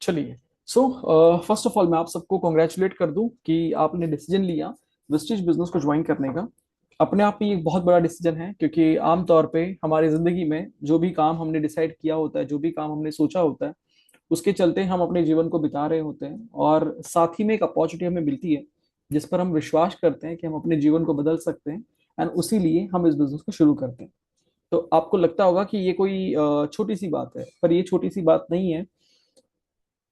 चलिए। So first of all मैं आप सबको कॉन्ग्रेचुलेट कर दूं कि आपने डिसीजन लिया विस्टिज बिजनेस को ज्वाइन करने का। अपने आप में ये एक बहुत बड़ा डिसीजन है, क्योंकि आमतौर पे हमारी जिंदगी में जो भी काम हमने डिसाइड किया होता है, जो भी काम हमने सोचा होता है, उसके चलते हम अपने जीवन को बिता रहे होते हैं, और साथ ही में एक अपॉर्चुनिटी हमें मिलती है जिस पर हम विश्वास करते हैं कि हम अपने जीवन को बदल सकते हैं। एंड उसी लिए हम इस बिजनेस को शुरू करते हैं। तो आपको लगता होगा कि ये कोई छोटी सी बात है, पर ये छोटी सी बात नहीं है।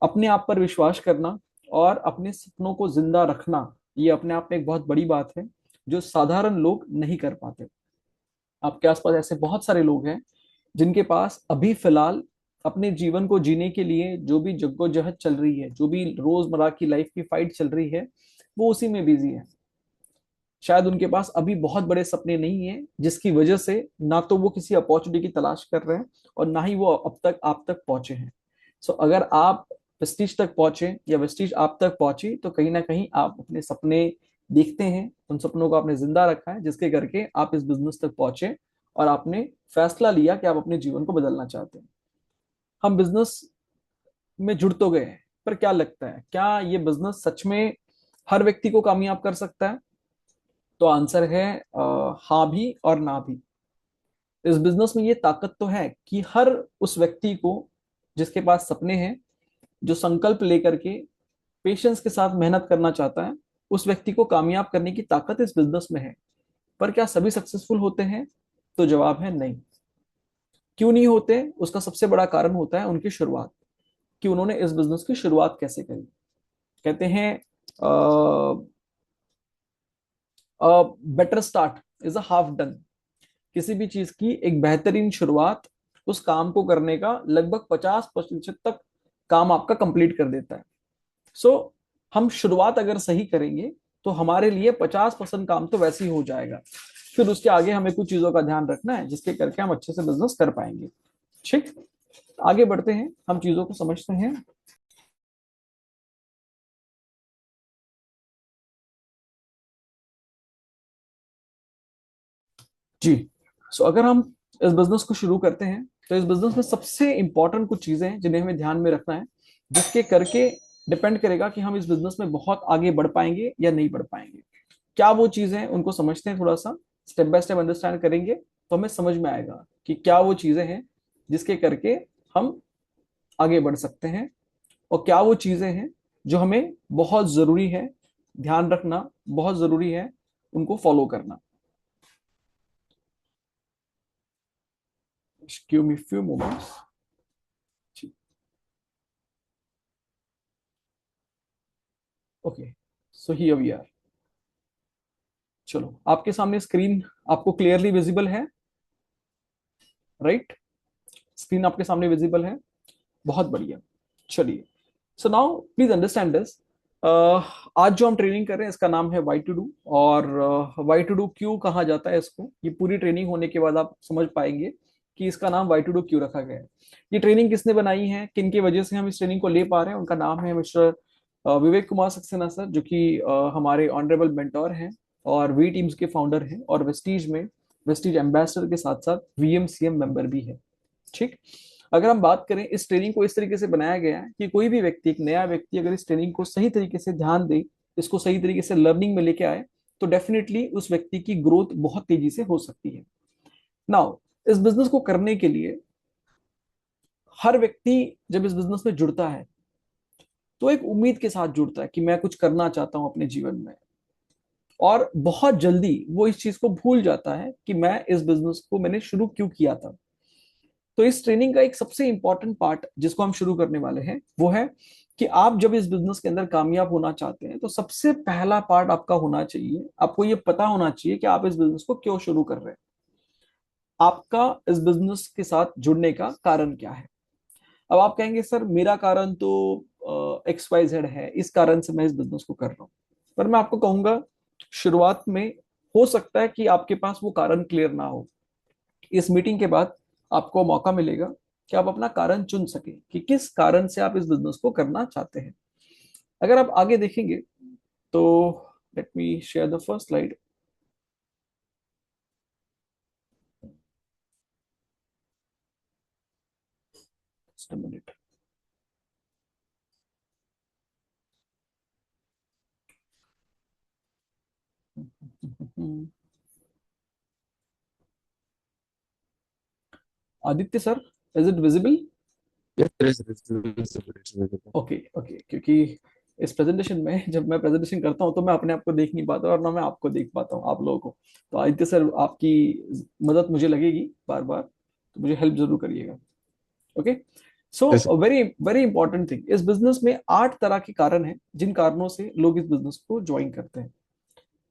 अपने आप पर विश्वास करना और अपने सपनों को जिंदा रखना, ये अपने आप में एक बहुत बड़ी बात है जो साधारण लोग नहीं कर पाते। आपके आसपास ऐसे बहुत सारे लोग हैं जिनके पास अभी फिलहाल अपने जीवन को जीने के लिए जो भी जद्दोजहद चल रही है, जो भी रोजमर्रा की लाइफ की फाइट चल रही है, वो उसी में बिजी है। शायद उनके पास अभी बहुत बड़े सपने नहीं है, जिसकी वजह से ना तो वो किसी अपॉर्चुनिटी की तलाश कर रहे हैं और ना ही वो अब तक आप तक पहुंचे हैं। सो अगर आप वेस्टीज तक पहुंचे या वेस्टीज आप तक पहुंची, तो कहीं ना कहीं आप अपने सपने देखते हैं, उन सपनों को आपने जिंदा रखा है, जिसके करके आप इस बिजनेस तक पहुंचे और आपने फैसला लिया कि आप अपने जीवन को बदलना चाहते हैं। हम बिजनेस में जुड़ तो गए हैं, पर क्या लगता है, क्या ये बिजनेस सच में हर व्यक्ति को कामयाब कर सकता है? तो आंसर है हाँ भी और ना भी। इस बिजनेस में ये ताकत तो है कि हर उस व्यक्ति को जिसके पास सपने हैं, जो संकल्प लेकर के पेशेंस के साथ मेहनत करना चाहता है, उस व्यक्ति को कामयाब करने की ताकत इस बिजनेस में है। पर क्या सभी सक्सेसफुल होते हैं? तो जवाब है नहीं। क्यों नहीं होते? उसका सबसे बड़ा कारण होता है उनकी शुरुआत, कि उन्होंने इस बिजनेस की शुरुआत कैसे करी। कहते हैं better start is a half done. किसी भी चीज की एक बेहतरीन शुरुआत उस काम को करने का लगभग 50% तक काम आपका कंप्लीट कर देता है। सो हम शुरुआत अगर सही करेंगे तो हमारे लिए 50% काम तो वैसे ही हो जाएगा। फिर उसके आगे हमें कुछ चीजों का ध्यान रखना है जिसके करके हम अच्छे से बिजनेस कर पाएंगे। ठीक, आगे बढ़ते हैं, हम चीजों को समझते हैं। जी। सो अगर हम इस बिजनेस को शुरू करते हैं, तो इस बिजनेस में सबसे इंपॉर्टेंट कुछ चीजें हैं जिन्हें हमें ध्यान में रखना है, जिसके करके डिपेंड करेगा कि हम इस बिजनेस में बहुत आगे बढ़ पाएंगे या नहीं बढ़ पाएंगे। क्या वो चीजें हैं, उनको समझते हैं थोड़ा सा। स्टेप बाय स्टेप अंडरस्टैंड करेंगे तो हमें समझ में आएगा कि क्या वो चीजें हैं जिसके करके हम आगे बढ़ सकते हैं, और क्या वो चीजें हैं जो हमें बहुत जरूरी है ध्यान रखना, बहुत जरूरी है उनको फॉलो करना। Give me few moments. Okay, so here we are. चलो, आपके सामने स्क्रीन आपको क्लियरली विजिबल है, राइट? स्क्रीन आपके सामने विजिबल है, बहुत बढ़िया। चलिए, so now please understand this. आज जो हम ट्रेनिंग कर रहे हैं इसका नाम है वाई टू डू। और वाई टू डू क्यों कहा जाता है इसको, ये पूरी ट्रेनिंग होने के बाद आप समझ पाएंगे कि इसका नाम वाई टू डू क्यों रखा गया है। ये ट्रेनिंग किसने बनाई है, किन की वजह से हम इस ट्रेनिंग को ले पा रहे हैं, उनका नाम है मिस्टर विवेक कुमार सक्सेना सर, जो कि हमारे ऑनरेबल मेंटोर हैं और वी टीम्स के फाउंडर हैं, और वेस्टीज में वेस्टीज एम्बेसडर के साथ साथ वीएमसीएम मेंबर भी है। ठीक। अगर हम बात करें, इस ट्रेनिंग को इस तरीके से बनाया गया है कि कोई भी व्यक्ति, एक नया व्यक्ति अगर इस ट्रेनिंग को सही तरीके से ध्यान दे, इसको सही तरीके से लर्निंग में लेके आए, तो डेफिनेटली उस व्यक्ति की ग्रोथ बहुत तेजी से हो सकती है। नाउ, इस बिजनेस को करने के लिए हर व्यक्ति जब इस बिजनेस में जुड़ता है तो एक उम्मीद के साथ जुड़ता है कि मैं कुछ करना चाहता हूं अपने जीवन में, और बहुत जल्दी वो इस चीज को भूल जाता है कि मैं इस बिजनेस को मैंने शुरू क्यों किया था। तो इस ट्रेनिंग का एक सबसे इंपॉर्टेंट पार्ट जिसको हम शुरू करने वाले हैं वो है कि आप जब इस बिजनेस के अंदर कामयाब होना चाहते हैं, तो सबसे पहला पार्ट आपका होना चाहिए, आपको ये पता होना चाहिए कि आप इस बिजनेस को क्यों शुरू कर रहे हैं। आपका इस बिजनेस के साथ जुड़ने का कारण क्या है? अब आप कहेंगे सर मेरा कारण तो XYZ है, इस कारण से मैं इस बिजनेस को कर रहा हूँ। पर मैं आपको कहूंगा, शुरुआत में हो सकता है कि आपके पास वो कारण क्लियर ना हो। इस मीटिंग के बाद आपको मौका मिलेगा कि आप अपना कारण चुन सके कि किस कारण से आप इस बिजनेस को करना चाहते हैं। अगर आप आगे देखेंगे तो let me share the first slide. Just a minute. Aditya sir, is it visible? Yes, it's visible. Okay okay, क्योंकि इस प्रेजेंटेशन में जब मैं प्रेजेंटेशन करता हूँ तो मैं अपने आप को देख नहीं पाता और ना मैं आपको देख पाता हूँ, आप लोगों को। तो आदित्य सर, आपकी मदद मुझे लगेगी बार बार, तो मुझे हेल्प जरूर करिएगा। Okay. Yes, sir. So very very important thing, इस बिजनेस में 8 तरह के कारण हैं जिन कारणों से लोग इस बिजनेस को ज्वाइन करते हैं।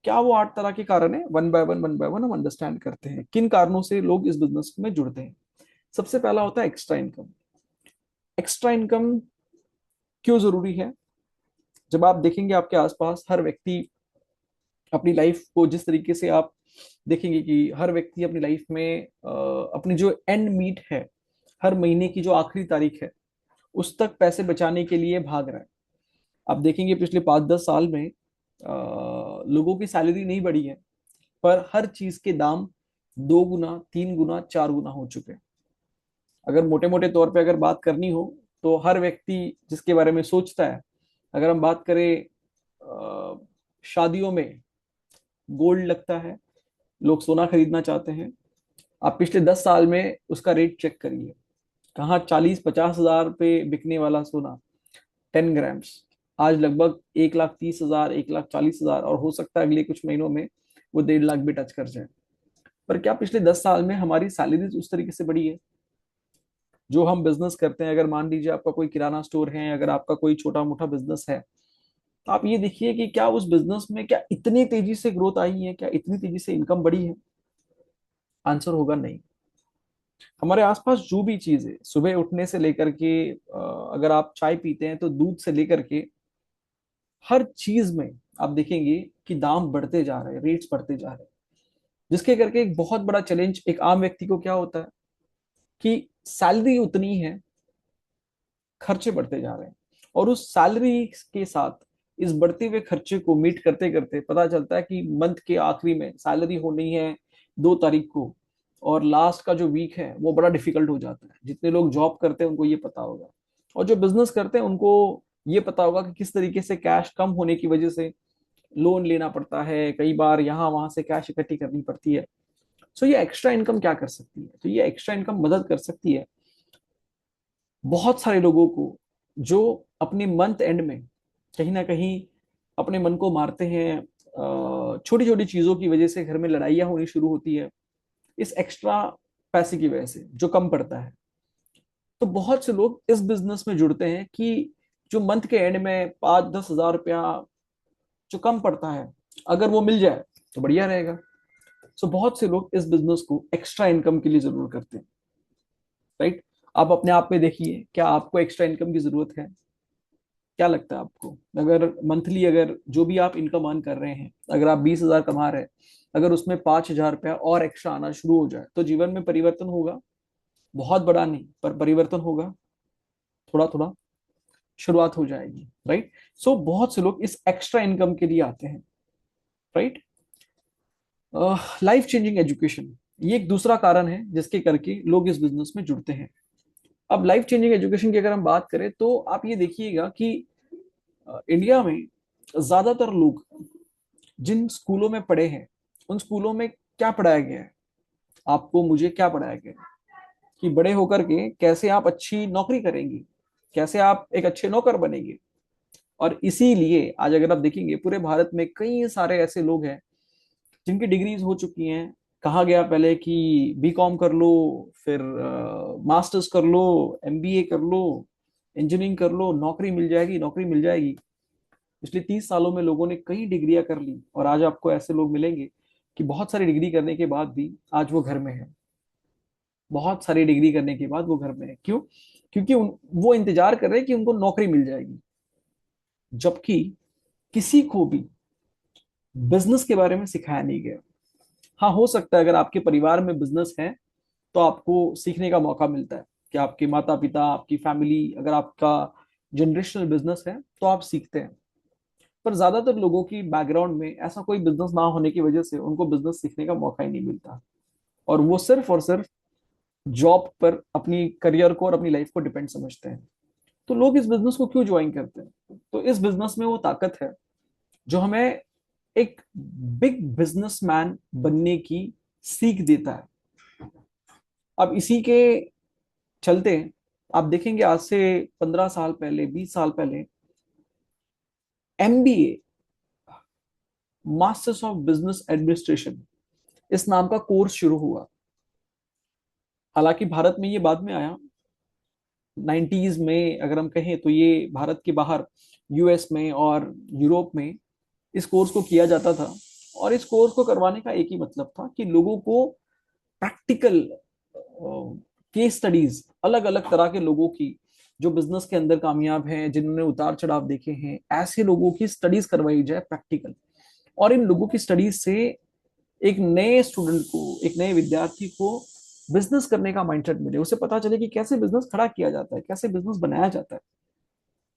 क्या वो 8 तरह के कारण है? वन बाय वन हम अंडरस्टैंड करते हैं किन कारणों से लोग इस बिजनेस में जुड़ते हैं। सबसे पहला होता है एक्स्ट्रा इनकम। एक्स्ट्रा इनकम क्यों जरूरी है? जब आप देखेंगे आपके आसपास हर व्यक्ति अपनी लाइफ को, जिस तरीके से आप देखेंगे कि हर व्यक्ति अपनी लाइफ में अपनी जो एंड मीट है, हर महीने की जो आखिरी तारीख है, उस तक पैसे बचाने के लिए भाग रहा है। आप देखेंगे पिछले 5-10 साल में लोगों की सैलरी नहीं बढ़ी है, पर हर चीज के दाम 2 गुना, 3 गुना, 4 गुना हो चुके हैं। अगर मोटे मोटे तौर पे अगर बात करनी हो, तो हर व्यक्ति जिसके बारे में सोचता है, अगर हम बात करें शादियों में गोल्ड लगता है, लोग सोना खरीदना चाहते हैं। आप पिछले 10 साल में उसका रेट चेक करिए, कहाँ 40-50 हजार पे बिकने वाला सोना 10 ग्राम्स आज लगभग 1,30,000, 1,40,000, और हो सकता है अगले कुछ महीनों में वो 1.5 लाख भी टच कर जाए। पर क्या पिछले 10 साल में हमारी सैलरीज उस तरीके से बढ़ी है? जो हम बिजनेस करते हैं, अगर मान लीजिए आपका कोई किराना स्टोर है, अगर आपका कोई छोटा मोटा बिजनेस है, तो आप ये देखिए कि क्या उस बिजनेस में क्या इतनी तेजी से ग्रोथ आई है, क्या इतनी तेजी से इनकम बढ़ी है? आंसर होगा नहीं। हमारे आसपास जो भी चीज है, सुबह उठने से लेकर के अगर आप चाय पीते हैं तो दूध से लेकर के हर चीज में आप देखेंगे कि दाम बढ़ते जा रहे हैं, रेट्स बढ़ते जा रहे हैं। जिसके करके एक बहुत बड़ा चैलेंज एक आम व्यक्ति को क्या होता है कि सैलरी उतनी है, खर्चे बढ़ते जा रहे हैं, और उस सैलरी के साथ इस बढ़ते हुए खर्चे को मीट करते करते पता चलता है कि मंथ के आखिरी में सैलरी होनी है 2 तारीख को, और लास्ट का जो वीक है वो बड़ा डिफिकल्ट हो जाता है। जितने लोग जॉब करते हैं उनको ये पता होगा, और जो बिजनेस करते हैं उनको ये पता होगा कि किस तरीके से कैश कम होने की वजह से लोन लेना पड़ता है, कई बार यहाँ वहां से कैश इकट्ठी करनी पड़ती है। सो ये एक्स्ट्रा इनकम क्या कर सकती है? तो ये एक्स्ट्रा इनकम मदद कर सकती है बहुत सारे लोगों को, जो अपने मंथ एंड में कहीं ना कहीं अपने मन को मारते हैं। छोटी छोटी चीजों की वजह से घर में लड़ाइयाँ होनी शुरू होती है, इस एक्स्ट्रा पैसे की वजह से जो कम पड़ता है। तो बहुत से लोग इस बिजनेस में जुड़ते हैं कि जो मंथ के एंड में 5-10 हजार रुपया जो कम पड़ता है, अगर वो मिल जाए तो बढ़िया रहेगा। सो बहुत से लोग इस बिजनेस को एक्स्ट्रा इनकम के लिए जरूर करते हैं। राइट? आप अपने आप में देखिए, क्या आपको एक्स्ट्रा इनकम की जरूरत है? क्या लगता है आपको? अगर मंथली, अगर जो भी आप इनकम अर्न कर रहे हैं, अगर आप 20 हजार कमा रहे हैं, अगर उसमें 5 हजार रुपया और एक्स्ट्रा आना शुरू हो जाए तो जीवन में परिवर्तन होगा। बहुत बड़ा नहीं, पर परिवर्तन होगा। थोड़ा थोड़ा शुरुआत हो जाएगी। राइट? सो बहुत से लोग इस एक्स्ट्रा इनकम के लिए आते हैं। राइट? लाइफ चेंजिंग एजुकेशन, ये एक दूसरा कारण है जिसके करके लोग इस बिजनेस में जुड़ते हैं। अब लाइफ चेंजिंग एजुकेशन की अगर हम बात करें तो आप ये देखिएगा कि इंडिया में ज्यादातर लोग जिन स्कूलों में पढ़े हैं, उन स्कूलों में क्या पढ़ाया गया है? आपको मुझे क्या पढ़ाया गया है कि बड़े होकर के कैसे आप अच्छी नौकरी करेंगे, कैसे आप एक अच्छे नौकर बनेंगे। और इसीलिए आज अगर आप देखेंगे पूरे भारत में कई सारे ऐसे लोग हैं जिनकी डिग्रीज हो चुकी हैं। कहा गया पहले कि बीकॉम कर लो, फिर मास्टर्स कर लो, एमबीए कर लो, इंजीनियरिंग कर लो, नौकरी मिल जाएगी, नौकरी मिल जाएगी। पिछले 30 सालों में लोगों ने कई डिग्रियां कर ली, और आज आपको ऐसे लोग मिलेंगे कि बहुत सारी डिग्री करने के बाद भी आज वो घर में है। बहुत सारी डिग्री करने के बाद वो घर में है, क्यों? क्योंकि वो इंतजार कर रहे हैं कि उनको नौकरी मिल जाएगी। जबकि किसी को भी बिजनेस के बारे में सिखाया नहीं गया। हाँ, हो सकता है अगर आपके परिवार में बिजनेस है तो आपको सीखने का मौका मिलता है कि आपके माता पिता, आपकी फैमिली, अगर आपका जनरेशनल बिजनेस है तो आप सीखते हैं। पर ज्यादातर लोगों की बैकग्राउंड में ऐसा कोई बिजनेस ना होने की वजह से उनको बिजनेस सीखने का मौका ही नहीं मिलता, और वो सिर्फ और सिर्फ जॉब पर अपनी करियर को और अपनी लाइफ को डिपेंड समझते हैं। तो लोग इस बिजनेस को क्यों ज्वाइन करते हैं? तो इस बिजनेस में वो ताकत है जो हमें एक बिग बिजनेसमैन बनने की सीख देता है। अब इसी के चलते आप देखेंगे आज से 15 साल पहले, 20 साल पहले, MBA, masters of business administration, इस नाम का कोर्स शुरू हुआ। हालांकि भारत में ये बाद में आया, 90s में अगर हम कहें तो ये भारत के बाहर यूएस में और यूरोप में इस कोर्स को किया जाता था। और इस कोर्स को करवाने का एक ही मतलब था कि लोगों को प्रैक्टिकल केस स्टडीज, अलग अलग तरह के लोगों की जो बिजनेस के अंदर कामयाब हैं, जिन्होंने उतार चढ़ाव देखे हैं, ऐसे लोगों की स्टडीज करवाई जाए प्रैक्टिकल। और इन लोगों की स्टडीज से एक नए स्टूडेंट को, एक नए विद्यार्थी को बिजनेस करने का माइंडसेट मिले, उसे पता चले कि कैसे बिजनेस खड़ा किया जाता है, कैसे बिजनेस बनाया जाता है।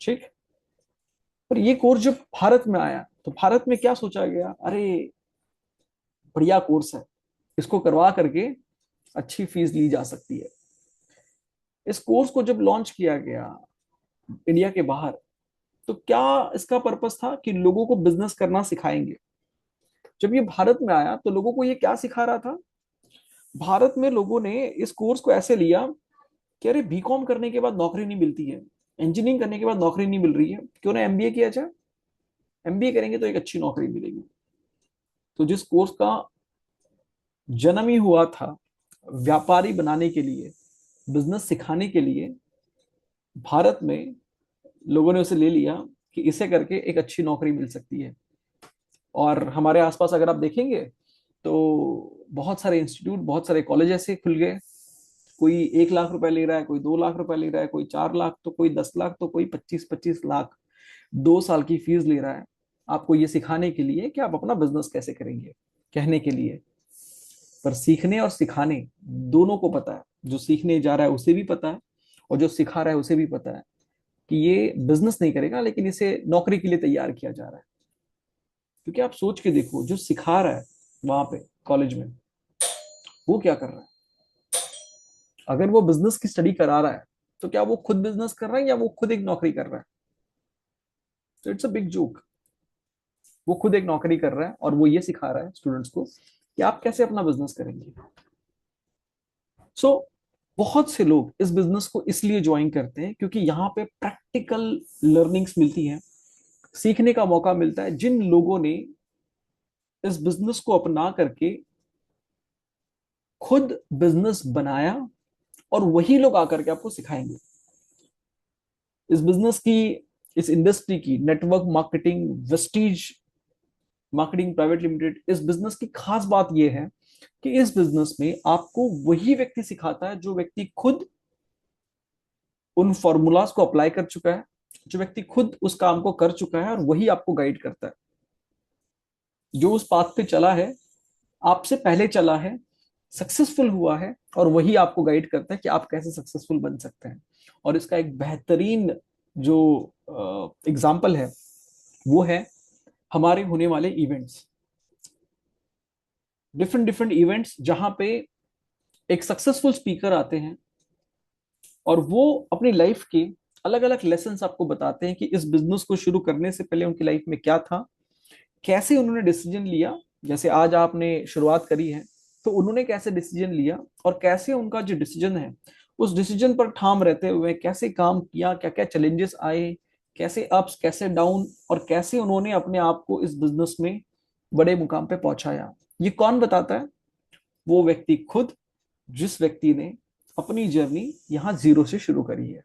ठीक। पर ये कोर्स जब भारत में आया तो भारत में क्या सोचा गया, अरे बढ़िया कोर्स है, इसको करवा करके अच्छी फीस ली जा सकती है। इस कोर्स को जब लॉन्च किया गया इंडिया के बाहर, तो क्या इसका पर्पस था कि लोगों को बिजनेस करना सिखाएंगे। जब ये भारत में आया तो लोगों को ये क्या सिखा रहा था, भारत में लोगों ने इस कोर्स को ऐसे लिया कि अरे बीकॉम करने के बाद नौकरी नहीं मिलती है, इंजीनियरिंग करने के बाद नौकरी नहीं मिल रही है, क्यों ना एमबीए किया जाए, एमबीए करेंगे तो एक अच्छी नौकरी मिलेगी। तो जिस कोर्स का जन्म ही हुआ था व्यापारी बनाने के लिए, बिजनेस सिखाने के लिए, भारत में लोगों ने उसे ले लिया कि इसे करके एक अच्छी नौकरी मिल सकती है। और हमारे आसपास अगर आप देखेंगे तो बहुत सारे इंस्टीट्यूट, बहुत सारे कॉलेज ऐसे खुल गए। कोई 1 लाख रुपए ले रहा है, कोई 2 लाख रुपए ले रहा है, कोई 4 लाख, तो कोई 10 लाख, तो कोई 25-25 लाख 2 साल की फीस ले रहा है आपको ये सिखाने के लिए कि आप अपना बिजनेस कैसे करेंगे, कहने के लिए। पर सीखने और सिखाने दोनों को पता है, जो सीखने जा रहा है उसे भी पता है और जो सिखा रहा है उसे भी पता है कि ये बिजनेस नहीं करेगा, लेकिन इसे नौकरी के लिए तैयार किया जा रहा है। क्योंकि आप सोच के देखो, जो सिखा रहा है वहां पे कॉलेज में, वो क्या कर रहा है। अगर वो बिजनेस की स्टडी करा रहा है तो क्या वो खुद बिजनेस कर रहा है या वो खुद एक नौकरी कर रहा है। तो इट्स अ बिग जोक। वो खुद एक नौकरी कर रहा है और वो ये सिखा रहा है स्टूडेंट्स को कि आप कैसे अपना बिजनेस करेंगे। सो बहुत से लोग इस बिजनेस को इसलिए ज्वाइन करते हैं क्योंकि यहाँ पे प्रैक्टिकल लर्निंग्स मिलती है, सीखने का मौका मिलता है। जिन लोगों ने इस बिजनेस को अपना करके खुद बिजनेस बनाया, और वही लोग आकर के आपको सिखाएंगे। इस बिजनेस की, इस इंडस्ट्री की, network marketing Vestige marketing private limited, इस बिजनेस की खास बात यह है कि इस बिजनेस में आपको वही व्यक्ति सिखाता है जो व्यक्ति खुद उन फॉर्मूलाज को अप्लाई कर चुका है, जो व्यक्ति खुद उस काम को कर चुका है, और वही आपको गाइड करता है। जो उस पाथ पे चला है, आपसे पहले चला है, सक्सेसफुल हुआ है, और वही आपको गाइड करता है कि आप कैसे सक्सेसफुल बन सकते हैं। और इसका एक बेहतरीन जो एग्जाम्पल है वो है हमारे होने वाले इवेंट्स, डिफरेंट डिफरेंट इवेंट्स, जहां पे एक सक्सेसफुल स्पीकर आते हैं और वो अपनी लाइफ के अलग अलग लेसन आपको बताते हैं कि इस बिजनेस को शुरू करने से पहले उनकी लाइफ में क्या था, कैसे उन्होंने डिसीजन लिया। जैसे आज आपने शुरुआत करी है, तो उन्होंने कैसे डिसीजन लिया, और कैसे उनका जो डिसीजन है उस डिसीजन पर ठाम रहते हुए कैसे काम किया, क्या क्या चैलेंजेस आए, कैसे अप्स, कैसे डाउन, और कैसे उन्होंने अपने आप को इस बिजनेस में बड़े मुकाम पे पहुंचाया। ये कौन बताता है, वो व्यक्ति खुद, जिस व्यक्ति ने अपनी जर्नी यहाँ जीरो से शुरू करी है।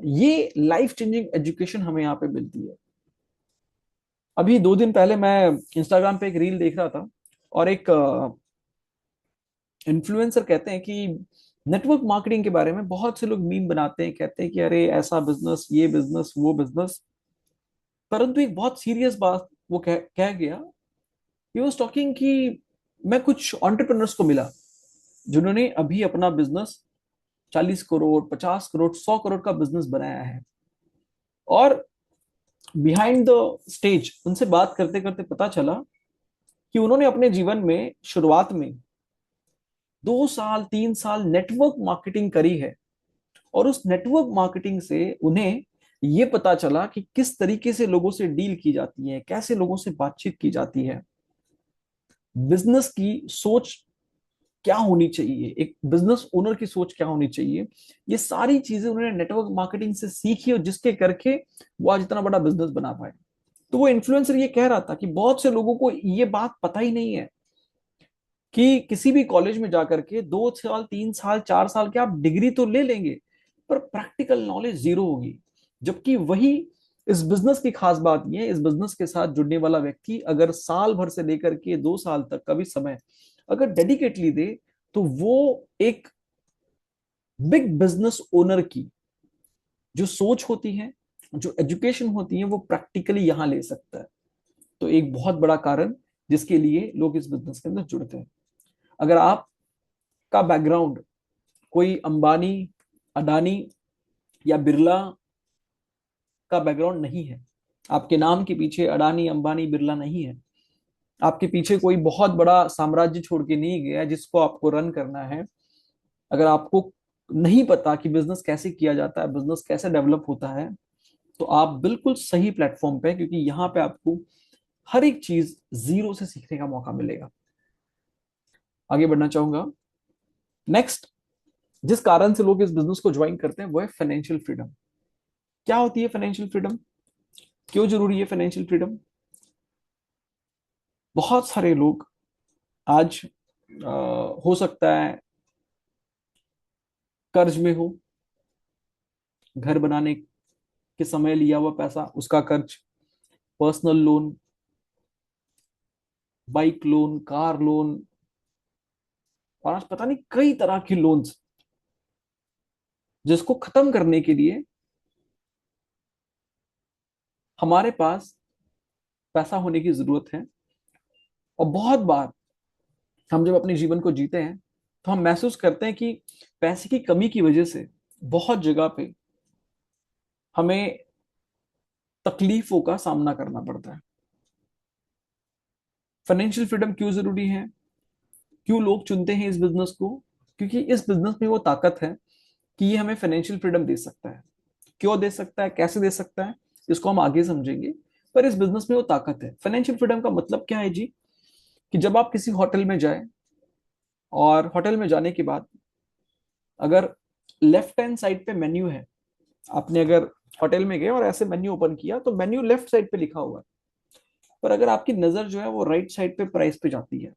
ये लाइफ चेंजिंग एजुकेशन हमें यहाँ पे मिलती है। अभी 2 दिन पहले मैं इंस्टाग्राम पे एक रील देख रहा था, और एक इन्फ्लुएंसर कहते हैं कि नेटवर्क मार्केटिंग के बारे में बहुत से लोग मीम बनाते हैं, कहते हैं कि अरे ऐसा बिजनेस, ये बिजनेस, वो बिजनेस। परंतु एक बहुत सीरियस बात वो कह गया। ही वाज टॉकिंग कि मैं कुछ एंटरप्रेन्योर्स को मिला जिन्होंने अभी अपना बिजनेस 40 करोड़, 50 करोड़, 100 करोड़ का बिजनेस बनाया है, और बिहाइंड द स्टेज उनसे बात करते करते पता चला कि उन्होंने अपने जीवन में शुरुआत में 2 साल, 3 साल नेटवर्क मार्केटिंग करी है, और उस नेटवर्क मार्केटिंग से उन्हें ये पता चला कि किस तरीके से लोगों से डील की जाती है, कैसे लोगों से बातचीत की जाती है, बिजनेस की सोच क्या होनी चाहिए, एक बिजनेस ओनर की सोच क्या होनी चाहिए। ये सारी चीजें उन्होंने नेटवर्क मार्केटिंग से सीखी, और जिसके करके वो आज इतना बड़ा बिजनेस बना पाए। तो वो इन्फ्लुएंसर ये कह रहा था कि बहुत से लोगों को ये बात पता ही नहीं है कि किसी भी कॉलेज में जाकर के 2 साल 3 साल 4 साल के आप डिग्री तो ले लेंगे, पर प्रैक्टिकल नॉलेज जीरो होगी। जबकि वही इस बिजनेस की खास बात यह है, इस बिजनेस के साथ जुड़ने वाला व्यक्ति अगर साल भर से लेकर के 2 साल तक का भी समय अगर डेडिकेटली दे, तो वो एक बिग बिजनेस ओनर की जो सोच होती है, जो एजुकेशन होती है, वो प्रैक्टिकली यहां ले सकता है। तो एक बहुत बड़ा कारण जिसके लिए लोग इस बिजनेस के अंदर जुड़ते हैं। अगर आपका बैकग्राउंड कोई अंबानी, अडानी या बिरला का बैकग्राउंड नहीं है, आपके नाम के पीछे अडानी, अंबानी, बिरला नहीं है, आपके पीछे कोई बहुत बड़ा साम्राज्य छोड़ के नहीं गया जिसको आपको रन करना है, अगर आपको नहीं पता कि बिजनेस कैसे किया जाता है, बिजनेस कैसे डेवलप होता है, तो आप बिल्कुल सही प्लेटफॉर्म पे हैं, क्योंकि यहाँ पे आपको हर एक चीज जीरो से सीखने का मौका मिलेगा। आगे बढ़ना चाहूंगा। नेक्स्ट, जिस कारण से लोग इस बिजनेस को ज्वाइन करते हैं वो है फाइनेंशियल फ्रीडम। क्या होती है फाइनेंशियल फ्रीडम, क्यों जरूरी है फाइनेंशियल फ्रीडम? बहुत सारे लोग आज हो सकता है कर्ज में हो, घर बनाने के समय लिया हुआ पैसा उसका कर्ज, personal loan, bike loan, car loan, और आज पता नहीं कई तरह के लोन्स, जिसको खत्म करने के लिए हमारे पास पैसा होने की जरूरत है। और बहुत बार हम जब अपने जीवन को जीते हैं तो हम महसूस करते हैं कि पैसे की कमी की वजह से बहुत जगह पे हमें तकलीफों का सामना करना पड़ता है। फाइनेंशियल फ्रीडम क्यों जरूरी है, क्यों लोग चुनते हैं इस बिजनेस को? क्योंकि इस बिजनेस में वो ताकत है कि ये हमें फाइनेंशियल फ्रीडम दे सकता है। क्यों दे सकता है, कैसे दे सकता है, इसको हम आगे समझेंगे। पर इस बिजनेस में वो ताकत है। फाइनेंशियल फ्रीडम का मतलब क्या है जी? कि जब आप किसी होटल में जाए, और होटल में जाने के बाद अगर लेफ्ट हैंड साइड पे मेन्यू है, आपने अगर होटल में गए और ऐसे मेन्यू ओपन किया तो मेन्यू लेफ्ट साइड पे लिखा हुआ है, पर अगर आपकी नजर जो है वो राइट साइड पे प्राइस पे जाती है,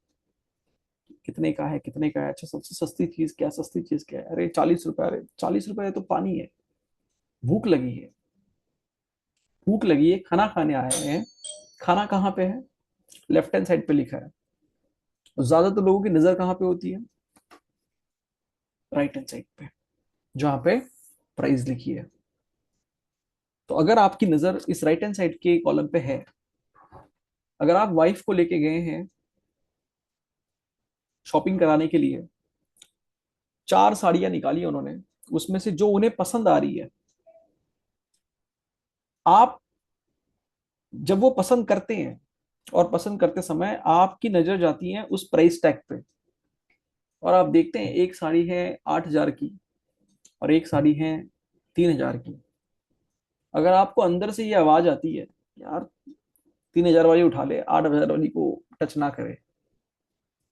कितने का है, कितने का है, अच्छा सबसे सस्ती चीज क्या, सस्ती चीज क्या है, अरे 40 रुपए, अरे 40 रुपए तो पानी है, भूख लगी है, भूख लगी है, खाना खाने आए हैं, खाना कहाँ पे है, लेफ्ट हैंड साइड पे लिखा है। और ज्यादातर लोगों की नजर कहाँ पे होती है? राइट हैंड साइड पे, जहाँ पे प्राइस लिखी है। तो अगर आपकी नजर इस राइट हैंड साइड के कॉलम पे है, अगर आप वाइफ को लेके गए हैं शॉपिंग कराने के लिए, 4 साड़ियां निकाली उन्होंने, उसमें से जो उन्हें पसंद आ रही है, आप जब वो पसंद करते हैं, और पसंद करते समय आपकी नजर जाती है उस प्राइस टैग पे, और आप देखते हैं एक साड़ी है 8,000 की और एक साड़ी है 3,000 की। अगर आपको अंदर से ये आवाज आती है, यार 3,000 वाली उठा ले, 8,000 वाली को टच ना करे,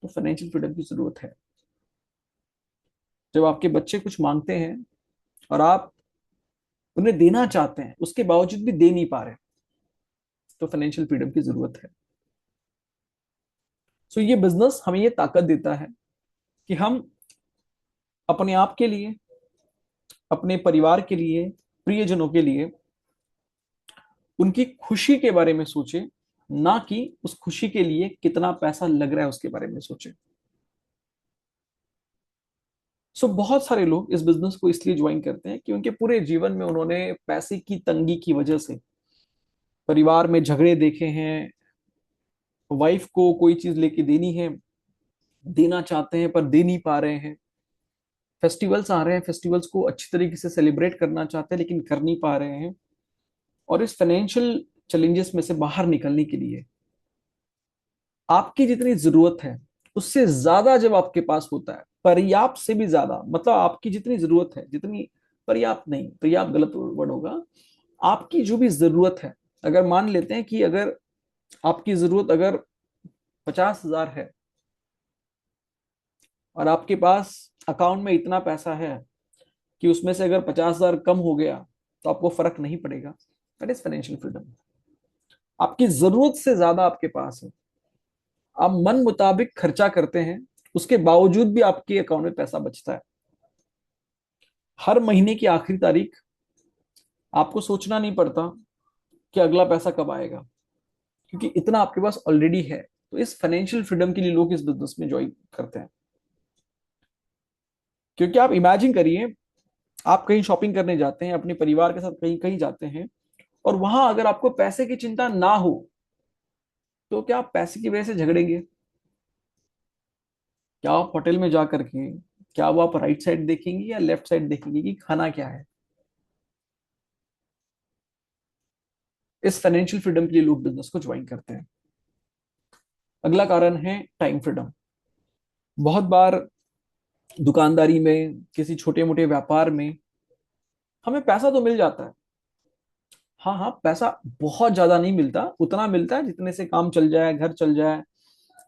तो फाइनेंशियल फ्रीडम की जरूरत है। जब आपके बच्चे कुछ मांगते हैं और आप उन्हें देना चाहते हैं, उसके बावजूद भी दे नहीं पा रहे, तो फाइनेंशियल फ्रीडम की जरूरत है। सो ये बिजनेस हमें ये ताकत देता है कि हम अपने आप के लिए, अपने परिवार के लिए, प्रियजनों के लिए उनकी खुशी के बारे में सोचें, ना कि उस खुशी के लिए कितना पैसा लग रहा है उसके बारे में सोचें। बहुत सारे लोग इस बिजनेस को इसलिए ज्वाइन करते हैं कि उनके पूरे जीवन में उन्होंने पैसे की तंगी की वजह से परिवार में झगड़े देखे हैं, वाइफ को कोई चीज लेके देनी है, देना चाहते हैं पर दे नहीं पा रहे हैं, फेस्टिवल्स आ रहे हैं, फेस्टिवल्स को अच्छी तरीके से सेलिब्रेट करना चाहते हैं लेकिन कर नहीं पा रहे हैं। और इस फाइनेंशियल चैलेंजेस में से बाहर निकलने के लिए आपकी जितनी जरूरत है उससे ज्यादा जब आपके पास होता है, पर्याप्त से भी ज्यादा, मतलब आपकी जितनी जरूरत है, जितनी पर्याप्त नहीं, पर्याप्त गलत वर्ड होगा, आपकी जो भी जरूरत है, अगर मान लेते हैं कि अगर आपकी जरूरत अगर 50,000 है और आपके पास अकाउंट में इतना पैसा है कि उसमें से अगर 50,000 कम हो गया तो आपको फर्क नहीं पड़ेगा, दैट इज फाइनेंशियल फ्रीडम। आपकी जरूरत से ज्यादा आपके पास है, आप मन मुताबिक खर्चा करते हैं, उसके बावजूद भी आपके अकाउंट में पैसा बचता है। हर महीने की आखिरी तारीख आपको सोचना नहीं पड़ता कि अगला पैसा कब आएगा, क्योंकि इतना आपके पास ऑलरेडी है। तो इस फाइनेंशियल फ्रीडम के लिए लोग इस बिजनेस में ज्वाइन करते हैं। क्योंकि आप इमेजिन करिए, आप कहीं शॉपिंग करने जाते हैं अपने परिवार के साथ, कहीं कहीं जाते हैं, और वहां अगर आपको पैसे की चिंता ना हो तो क्या आप पैसे की वजह से झगड़ेंगे? क्या आप होटल में जा करके, क्या वो आप राइट साइड देखेंगे या लेफ्ट साइड देखेंगे कि खाना क्या है? इस फाइनेंशियल फ्रीडम के लिए लोग बिजनेस को ज्वाइन करते हैं। अगला कारण है टाइम फ्रीडम। बहुत बार दुकानदारी में, किसी छोटे मोटे व्यापार में हमें पैसा तो मिल जाता है। हाँ हाँ, पैसा बहुत ज्यादा नहीं मिलता, उतना मिलता है जितने से काम चल जाए, घर चल जाए,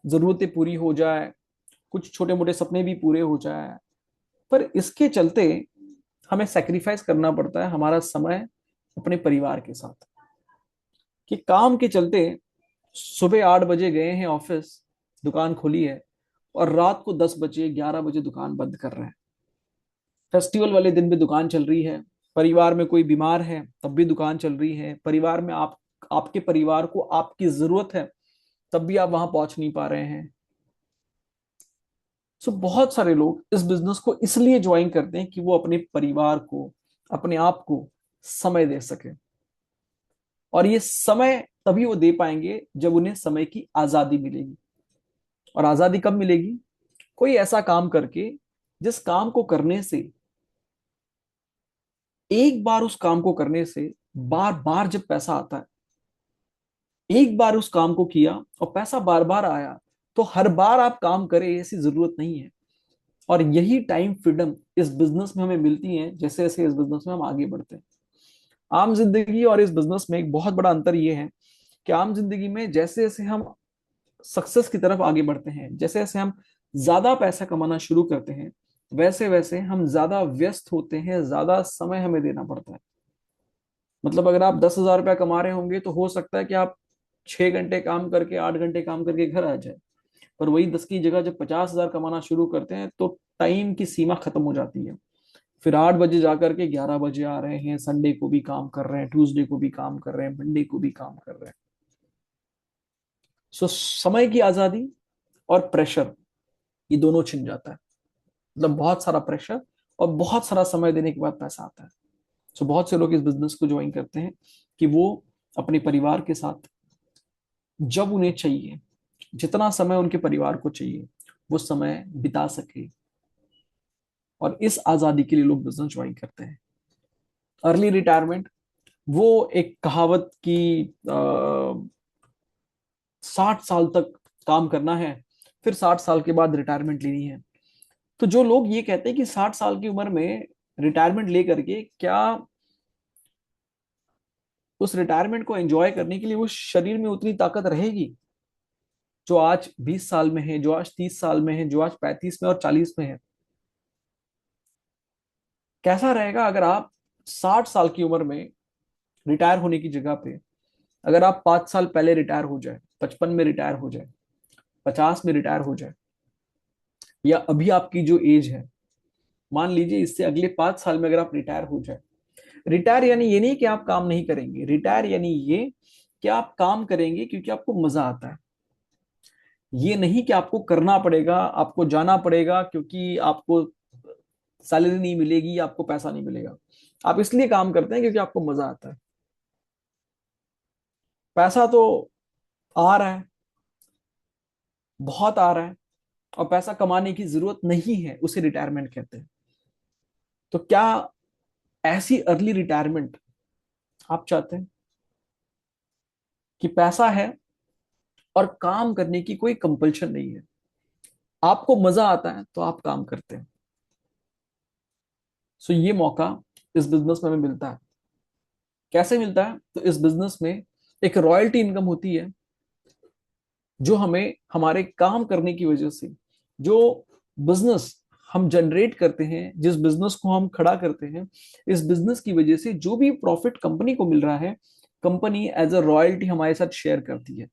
जरूरतें पूरी हो जाए, कुछ छोटे मोटे सपने भी पूरे हो जाए। पर इसके चलते हमें सेक्रीफाइस करना पड़ता है हमारा समय अपने परिवार के साथ। कि काम के चलते सुबह 8 बजे गए हैं ऑफिस, दुकान खोली है, और रात को 10 बजे 11 बजे दुकान बंद कर रहे हैं। फेस्टिवल वाले दिन भी दुकान चल रही है, परिवार में कोई बीमार है तब भी दुकान चल रही है, परिवार में आपके परिवार को आपकी जरूरत है तब भी आप वहां पहुंच नहीं पा रहे हैं। सो बहुत सारे लोग इस बिजनेस को इसलिए ज्वाइन करते हैं कि वो अपने परिवार को, अपने आप को समय दे सके। और ये समय तभी वो दे पाएंगे जब उन्हें समय की आजादी मिलेगी। और आजादी कब मिलेगी? कोई ऐसा काम करके जिस काम को करने से, एक बार उस काम को करने से बार बार जब पैसा आता है, एक बार उस काम को किया और पैसा बार बार आया, तो हर बार आप काम करें ऐसी जरूरत नहीं है। और यही टाइम फ्रीडम इस बिजनेस में हमें मिलती है जैसे जैसे इस बिजनेस में हम आगे बढ़ते हैं। आम जिंदगी और इस बिजनेस में एक बहुत बड़ा अंतर यह है कि आम जिंदगी में जैसे जैसे हम सक्सेस की तरफ आगे बढ़ते हैं, जैसे जैसे हम ज्यादा पैसा कमाना शुरू करते हैं, वैसे वैसे हम ज्यादा व्यस्त होते हैं, ज्यादा समय हमें देना पड़ता है। मतलब अगर आप 10,000 रुपया कमा रहे होंगे तो हो सकता है कि आप 6 घंटे काम करके, 8 घंटे काम करके घर आ जाए। पर वही 10 की जगह जब 50,000 कमाना शुरू करते हैं तो टाइम की सीमा खत्म हो जाती है। फिर 8 बजे जाकर के 11 बजे आ रहे हैं, संडे को भी काम कर रहे हैं, ट्यूसडे को भी काम कर रहे हैं, मंडे को भी काम कर रहे हैं। सो समय की आजादी और प्रेशर, ये दोनों छिन जाता है। मतलब बहुत सारा प्रेशर और बहुत सारा समय देने के बाद पैसा आता है। सो बहुत से लोग इस बिजनेस को ज्वाइन करते हैं कि वो अपने परिवार के साथ जब उन्हें चाहिए, जितना समय उनके परिवार को चाहिए, वो समय बिता सके। और इस आजादी के लिए लोग बिजनेस ज्वाइन करते हैं। अर्ली रिटायरमेंट, वो एक कहावत की 60 साल तक काम करना है, फिर 60 साल के बाद रिटायरमेंट लेनी है। तो जो लोग ये कहते हैं कि 60 साल की उम्र में रिटायरमेंट लेकर के क्या उस रिटायरमेंट को एंजॉय करने के लिए वो शरीर में उतनी ताकत रहेगी जो आज 20 साल में है, जो आज 30 साल में है, जो आज 35 में और 40 में है? कैसा रहेगा अगर आप 60 साल की उम्र में रिटायर होने की जगह पे, अगर आप 5 साल पहले रिटायर हो जाए, 55 में रिटायर हो जाए, 50 में रिटायर हो जाए, या अभी आपकी जो एज है, मान लीजिए इससे अगले 5 साल में अगर आप रिटायर हो जाए। रिटायर यानी ये नहीं कि आप काम नहीं करेंगे, रिटायर यानी ये कि आप काम करेंगे क्योंकि आपको मजा आता है। ये नहीं कि आपको करना पड़ेगा, आपको जाना पड़ेगा क्योंकि आपको सैलरी नहीं मिलेगी, आपको पैसा नहीं मिलेगा। आप इसलिए काम करते हैं क्योंकि आपको मजा आता है। पैसा तो आ रहा है, बहुत आ रहा है, और पैसा कमाने की जरूरत नहीं है, उसे रिटायरमेंट कहते हैं। तो क्या ऐसी अर्ली रिटायरमेंट आप चाहते हैं कि पैसा है और काम करने की कोई कंपल्शन नहीं है, आपको मजा आता है तो आप काम करते हैं? सो ये मौका इस बिजनेस में हमें मिलता है। कैसे मिलता है? तो इस बिजनेस में एक रॉयल्टी इनकम होती है, जो हमें हमारे काम करने की वजह से, जो बिजनेस हम जनरेट करते हैं, जिस बिजनेस को हम खड़ा करते हैं, इस बिजनेस की वजह से जो भी प्रॉफिट कंपनी को मिल रहा है, कंपनी एज अ रॉयल्टी हमारे साथ शेयर करती है।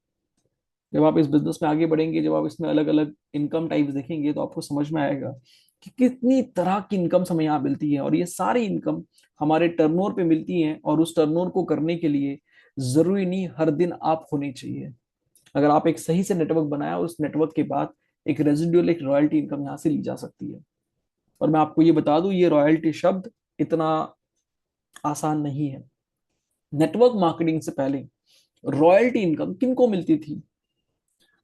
जब आप इस बिजनेस में आगे बढ़ेंगे, जब आप इसमें अलग अलग इनकम टाइप्स देखेंगे, तो आपको समझ में आएगा कि कितनी तरह की इनकम हमें यहाँ मिलती है, और ये सारी इनकम हमारे टर्नओवर पे मिलती है। और उस टर्नओवर को करने के लिए जरूरी नहीं हर दिन आप होने चाहिए। अगर आप एक सही से नेटवर्क बनाया, उस नेटवर्क के बाद एक रेजिडुअल, एक रॉयल्टी इनकम यहाँ से ली जा सकती है। और मैं आपको ये बता दूं, ये रॉयल्टी शब्द इतना आसान नहीं है। नेटवर्क मार्केटिंग से पहले रॉयल्टी इनकम किनको मिलती थी?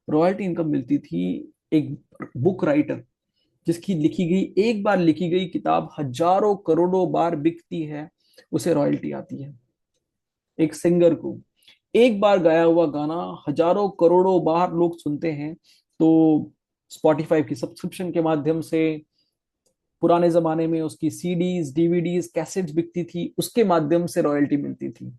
रॉयल्टी इनकम मिलती थी एक बुक राइटर, जिसकी लिखी गई, एक बार लिखी गई किताब हजारों करोड़ों बार बिकती है, उसे रॉयल्टी आती है। एक सिंगर को एक बार गाया हुआ गाना हजारों करोड़ों बार लोग सुनते हैं, तो स्पॉटिफाई की सब्सक्रिप्शन के माध्यम से, पुराने जमाने में उसकी सीडीज, डीवीडीज, कैसेट्स बिकती थी, उसके माध्यम से रॉयल्टी मिलती थी।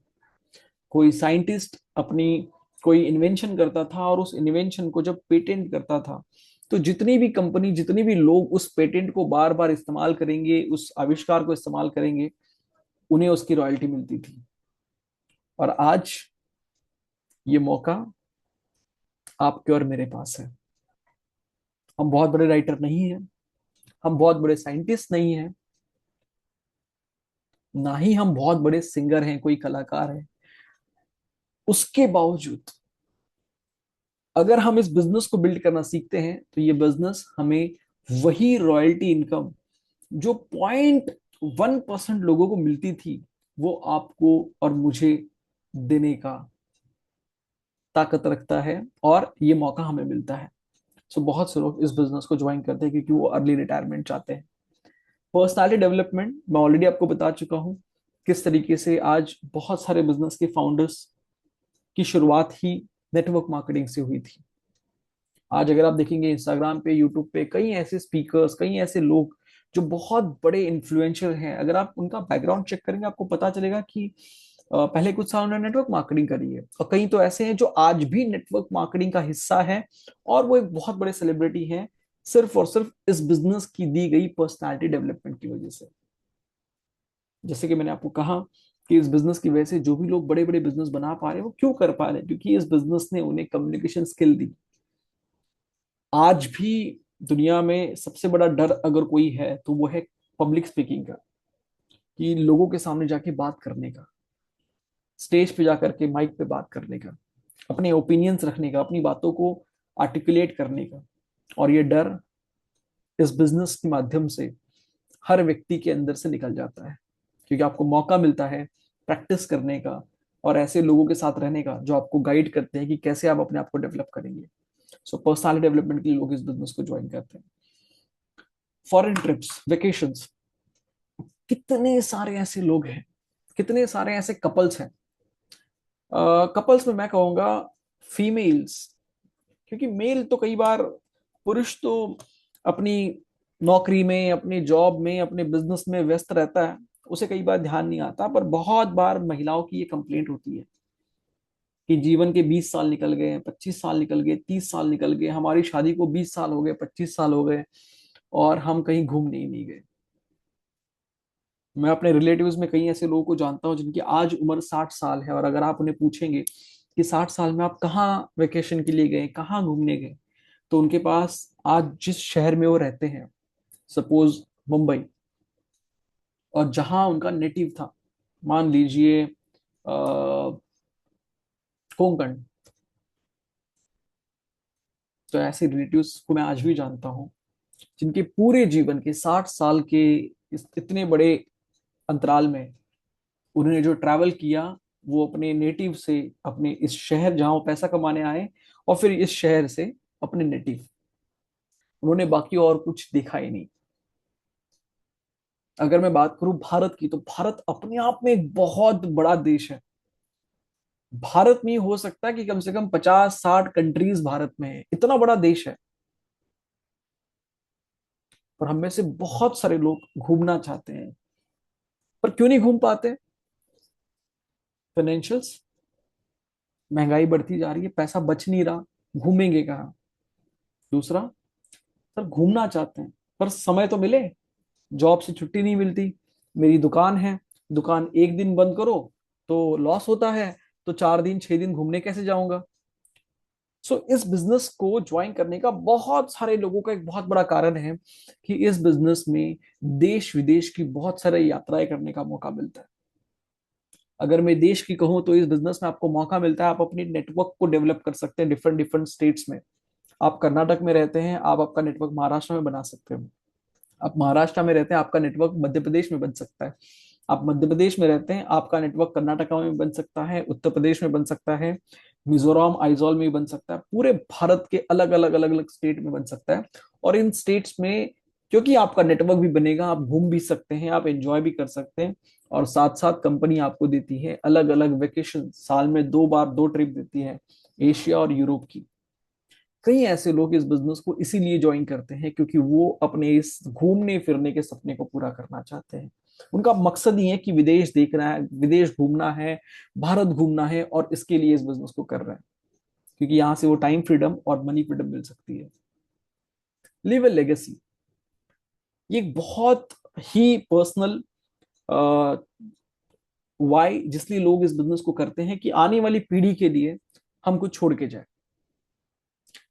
कोई साइंटिस्ट अपनी कोई इन्वेंशन करता था, और उस इन्वेंशन को जब पेटेंट करता था, तो जितनी भी कंपनी, जितने भी लोग उस पेटेंट को बार बार इस्तेमाल करेंगे, उस आविष्कार को इस्तेमाल करेंगे, उन्हें उसकी रॉयल्टी मिलती थी। और आज ये मौका आपके और मेरे पास है। हम बहुत बड़े राइटर नहीं हैं, हम बहुत बड़े साइंटिस्ट नहीं हैं, ना ही हम बहुत बड़े सिंगर हैं, कोई कलाकार है। उसके बावजूद अगर हम इस बिजनेस को बिल्ड करना सीखते हैं, तो ये बिजनेस हमें वही रॉयल्टी इनकम जो 0.1% लोगों को मिलती थी, वो आपको और मुझे देने का ताकत रखता है, और ये मौका हमें मिलता है। सो बहुत से लोग इस बिजनेस को ज्वाइन करते हैं क्योंकि वो अर्ली रिटायरमेंट चाहते हैं। पर्सनालिटी डेवलपमेंट मैं ऑलरेडी आपको बता चुका हूँ, किस तरीके से आज बहुत सारे बिजनेस के फाउंडर्स की शुरुआत ही नेटवर्क मार्केटिंग से हुई थी। आज अगर आप देखेंगे इंस्टाग्राम पे, यूट्यूब पे, कई ऐसे स्पीकर्स, कई ऐसे लोग जो बहुत बड़े इन्फ्लुएंसर हैं, अगर आप उनका बैकग्राउंड चेक करेंगे, आपको पता चलेगा कि पहले कुछ साल उन्होंने नेटवर्क मार्केटिंग करी है, और कई तो ऐसे हैं जो आज भी नेटवर्क मार्केटिंग का हिस्सा है, और वो एक बहुत बड़े सेलिब्रिटी हैं, सिर्फ और सिर्फ इस बिजनेस की दी गई पर्सनालिटी डेवलपमेंट की वजह से। जैसे कि मैंने आपको कहा कि इस बिजनेस की वजह से जो भी लोग बड़े बड़े बिजनेस बना पा रहे हैं, वो क्यों कर पा रहे हैं? क्योंकि इस बिजनेस ने उन्हें कम्युनिकेशन स्किल दी। आज भी दुनिया में सबसे बड़ा डर अगर कोई है, तो वो है पब्लिक स्पीकिंग का, कि लोगों के सामने जाके बात करने का, स्टेज पे जाकर के माइक पे बात करने का, अपने ओपिनियंस रखने का, अपनी बातों को आर्टिकुलेट करने का। और ये डर इस बिजनेस के माध्यम से हर व्यक्ति के अंदर से निकल जाता है, क्योंकि आपको मौका मिलता है प्रैक्टिस करने का, और ऐसे लोगों के साथ रहने का जो आपको गाइड करते हैं कि कैसे आप अपने आप को डेवलप करेंगे। सो पर्सनालिटी डेवलपमेंट के लिए लोग इस बिजनेस को ज्वाइन करते हैं। फॉरेन ट्रिप्स, वेकेशंस, कितने सारे ऐसे लोग हैं, कितने सारे ऐसे कपल्स हैं। कपल्स में मैं कहूंगा फीमेल्स, क्योंकि मेल तो कई बार, पुरुष तो अपनी नौकरी में, अपनी जॉब में, अपने बिजनेस में व्यस्त रहता है, उसे कई बार ध्यान नहीं आता। पर बहुत बार महिलाओं की ये कंप्लेंट होती है कि जीवन के 20 साल निकल गए, 25 साल निकल गए, 30 साल निकल गए, हमारी शादी को 20 साल हो गए, 25 साल हो गए, और हम कहीं घूमने ही नहीं गए। मैं अपने रिलेटिव्स में कई ऐसे लोगों को जानता हूँ जिनकी आज उम्र 60 साल है, और अगर आप उन्हें पूछेंगे कि 60 साल में आप कहाँ वेकेशन के लिए गए, कहाँ घूमने गए, तो उनके पास आज जिस शहर में वो रहते हैं, सपोज मुंबई, और जहां उनका नेटिव था, मान लीजिए कोंकण, तो ऐसे रिलेटिव्स को मैं आज भी जानता हूँ, जिनके पूरे जीवन के 60 साल के इस इतने बड़े अंतराल में उन्होंने जो ट्रैवल किया, वो अपने नेटिव से, अपने इस शहर जहां वो पैसा कमाने आए, और फिर इस शहर से अपने नेटिव, उन्होंने बाकी और कुछ देखा ही नहीं। अगर मैं बात करूं भारत की, तो भारत अपने आप में एक बहुत बड़ा देश है। भारत में ही हो सकता है कि कम से कम 50-60 कंट्रीज भारत में है, इतना बड़ा देश है। और हम में से बहुत सारे लोग घूमना चाहते हैं, पर क्यों नहीं घूम पाते? फाइनेंशियल्स, महंगाई बढ़ती जा रही है, पैसा बच नहीं रहा, घूमेंगे कहाँ? दूसरा, सर घूमना चाहते हैं पर समय तो मिले, जॉब से छुट्टी नहीं मिलती, मेरी दुकान है, दुकान एक दिन बंद करो तो लॉस होता है, तो 4 दिन 6 दिन घूमने कैसे जाऊंगा? सो इस बिजनेस को ज्वाइन करने का बहुत सारे लोगों का एक बहुत बड़ा कारण है कि इस बिजनेस में देश विदेश की बहुत सारी यात्राएं करने का मौका मिलता है। अगर मैं देश की कहूँ तो इस बिजनेस में आपको मौका मिलता है, आप अपनी नेटवर्क को डेवलप कर सकते हैं डिफरेंट डिफरेंट स्टेट्स में। आप कर्नाटक में रहते हैं, आप आपका नेटवर्क महाराष्ट्र में बना सकते हो। आप महाराष्ट्र में रहते हैं, आपका नेटवर्क मध्य प्रदेश में बन सकता है। आप मध्य प्रदेश में रहते हैं, आपका नेटवर्क कर्नाटका में बन सकता है, उत्तर प्रदेश में बन सकता है, मिजोरम आइजॉल में भी बन सकता है, पूरे भारत के अलग अलग स्टेट में बन सकता है। और इन स्टेट्स में क्योंकि आपका नेटवर्क भी बनेगा, आप घूम भी सकते हैं, आप एंजॉय भी कर सकते हैं। और साथ साथ कंपनी आपको देती है अलग अलग वेकेशन, साल में 2 बार 2 ट्रिप देती है, एशिया और यूरोप की। कई ऐसे लोग इस बिजनेस को इसीलिए ज्वाइन करते हैं क्योंकि वो अपने इस घूमने फिरने के सपने को पूरा करना चाहते हैं। उनका मकसद ही है कि विदेश देखना है, विदेश घूमना है, भारत घूमना है, और इसके लिए इस बिजनेस को कर रहे हैं क्योंकि यहाँ से वो टाइम फ्रीडम और मनी फ्रीडम मिल सकती है। लिव ए लेगेसी, ये एक बहुत ही पर्सनल वाई जिसलिए लोग इस बिजनेस को करते हैं कि आने वाली पीढ़ी के लिए हम कुछ छोड़ के जाए।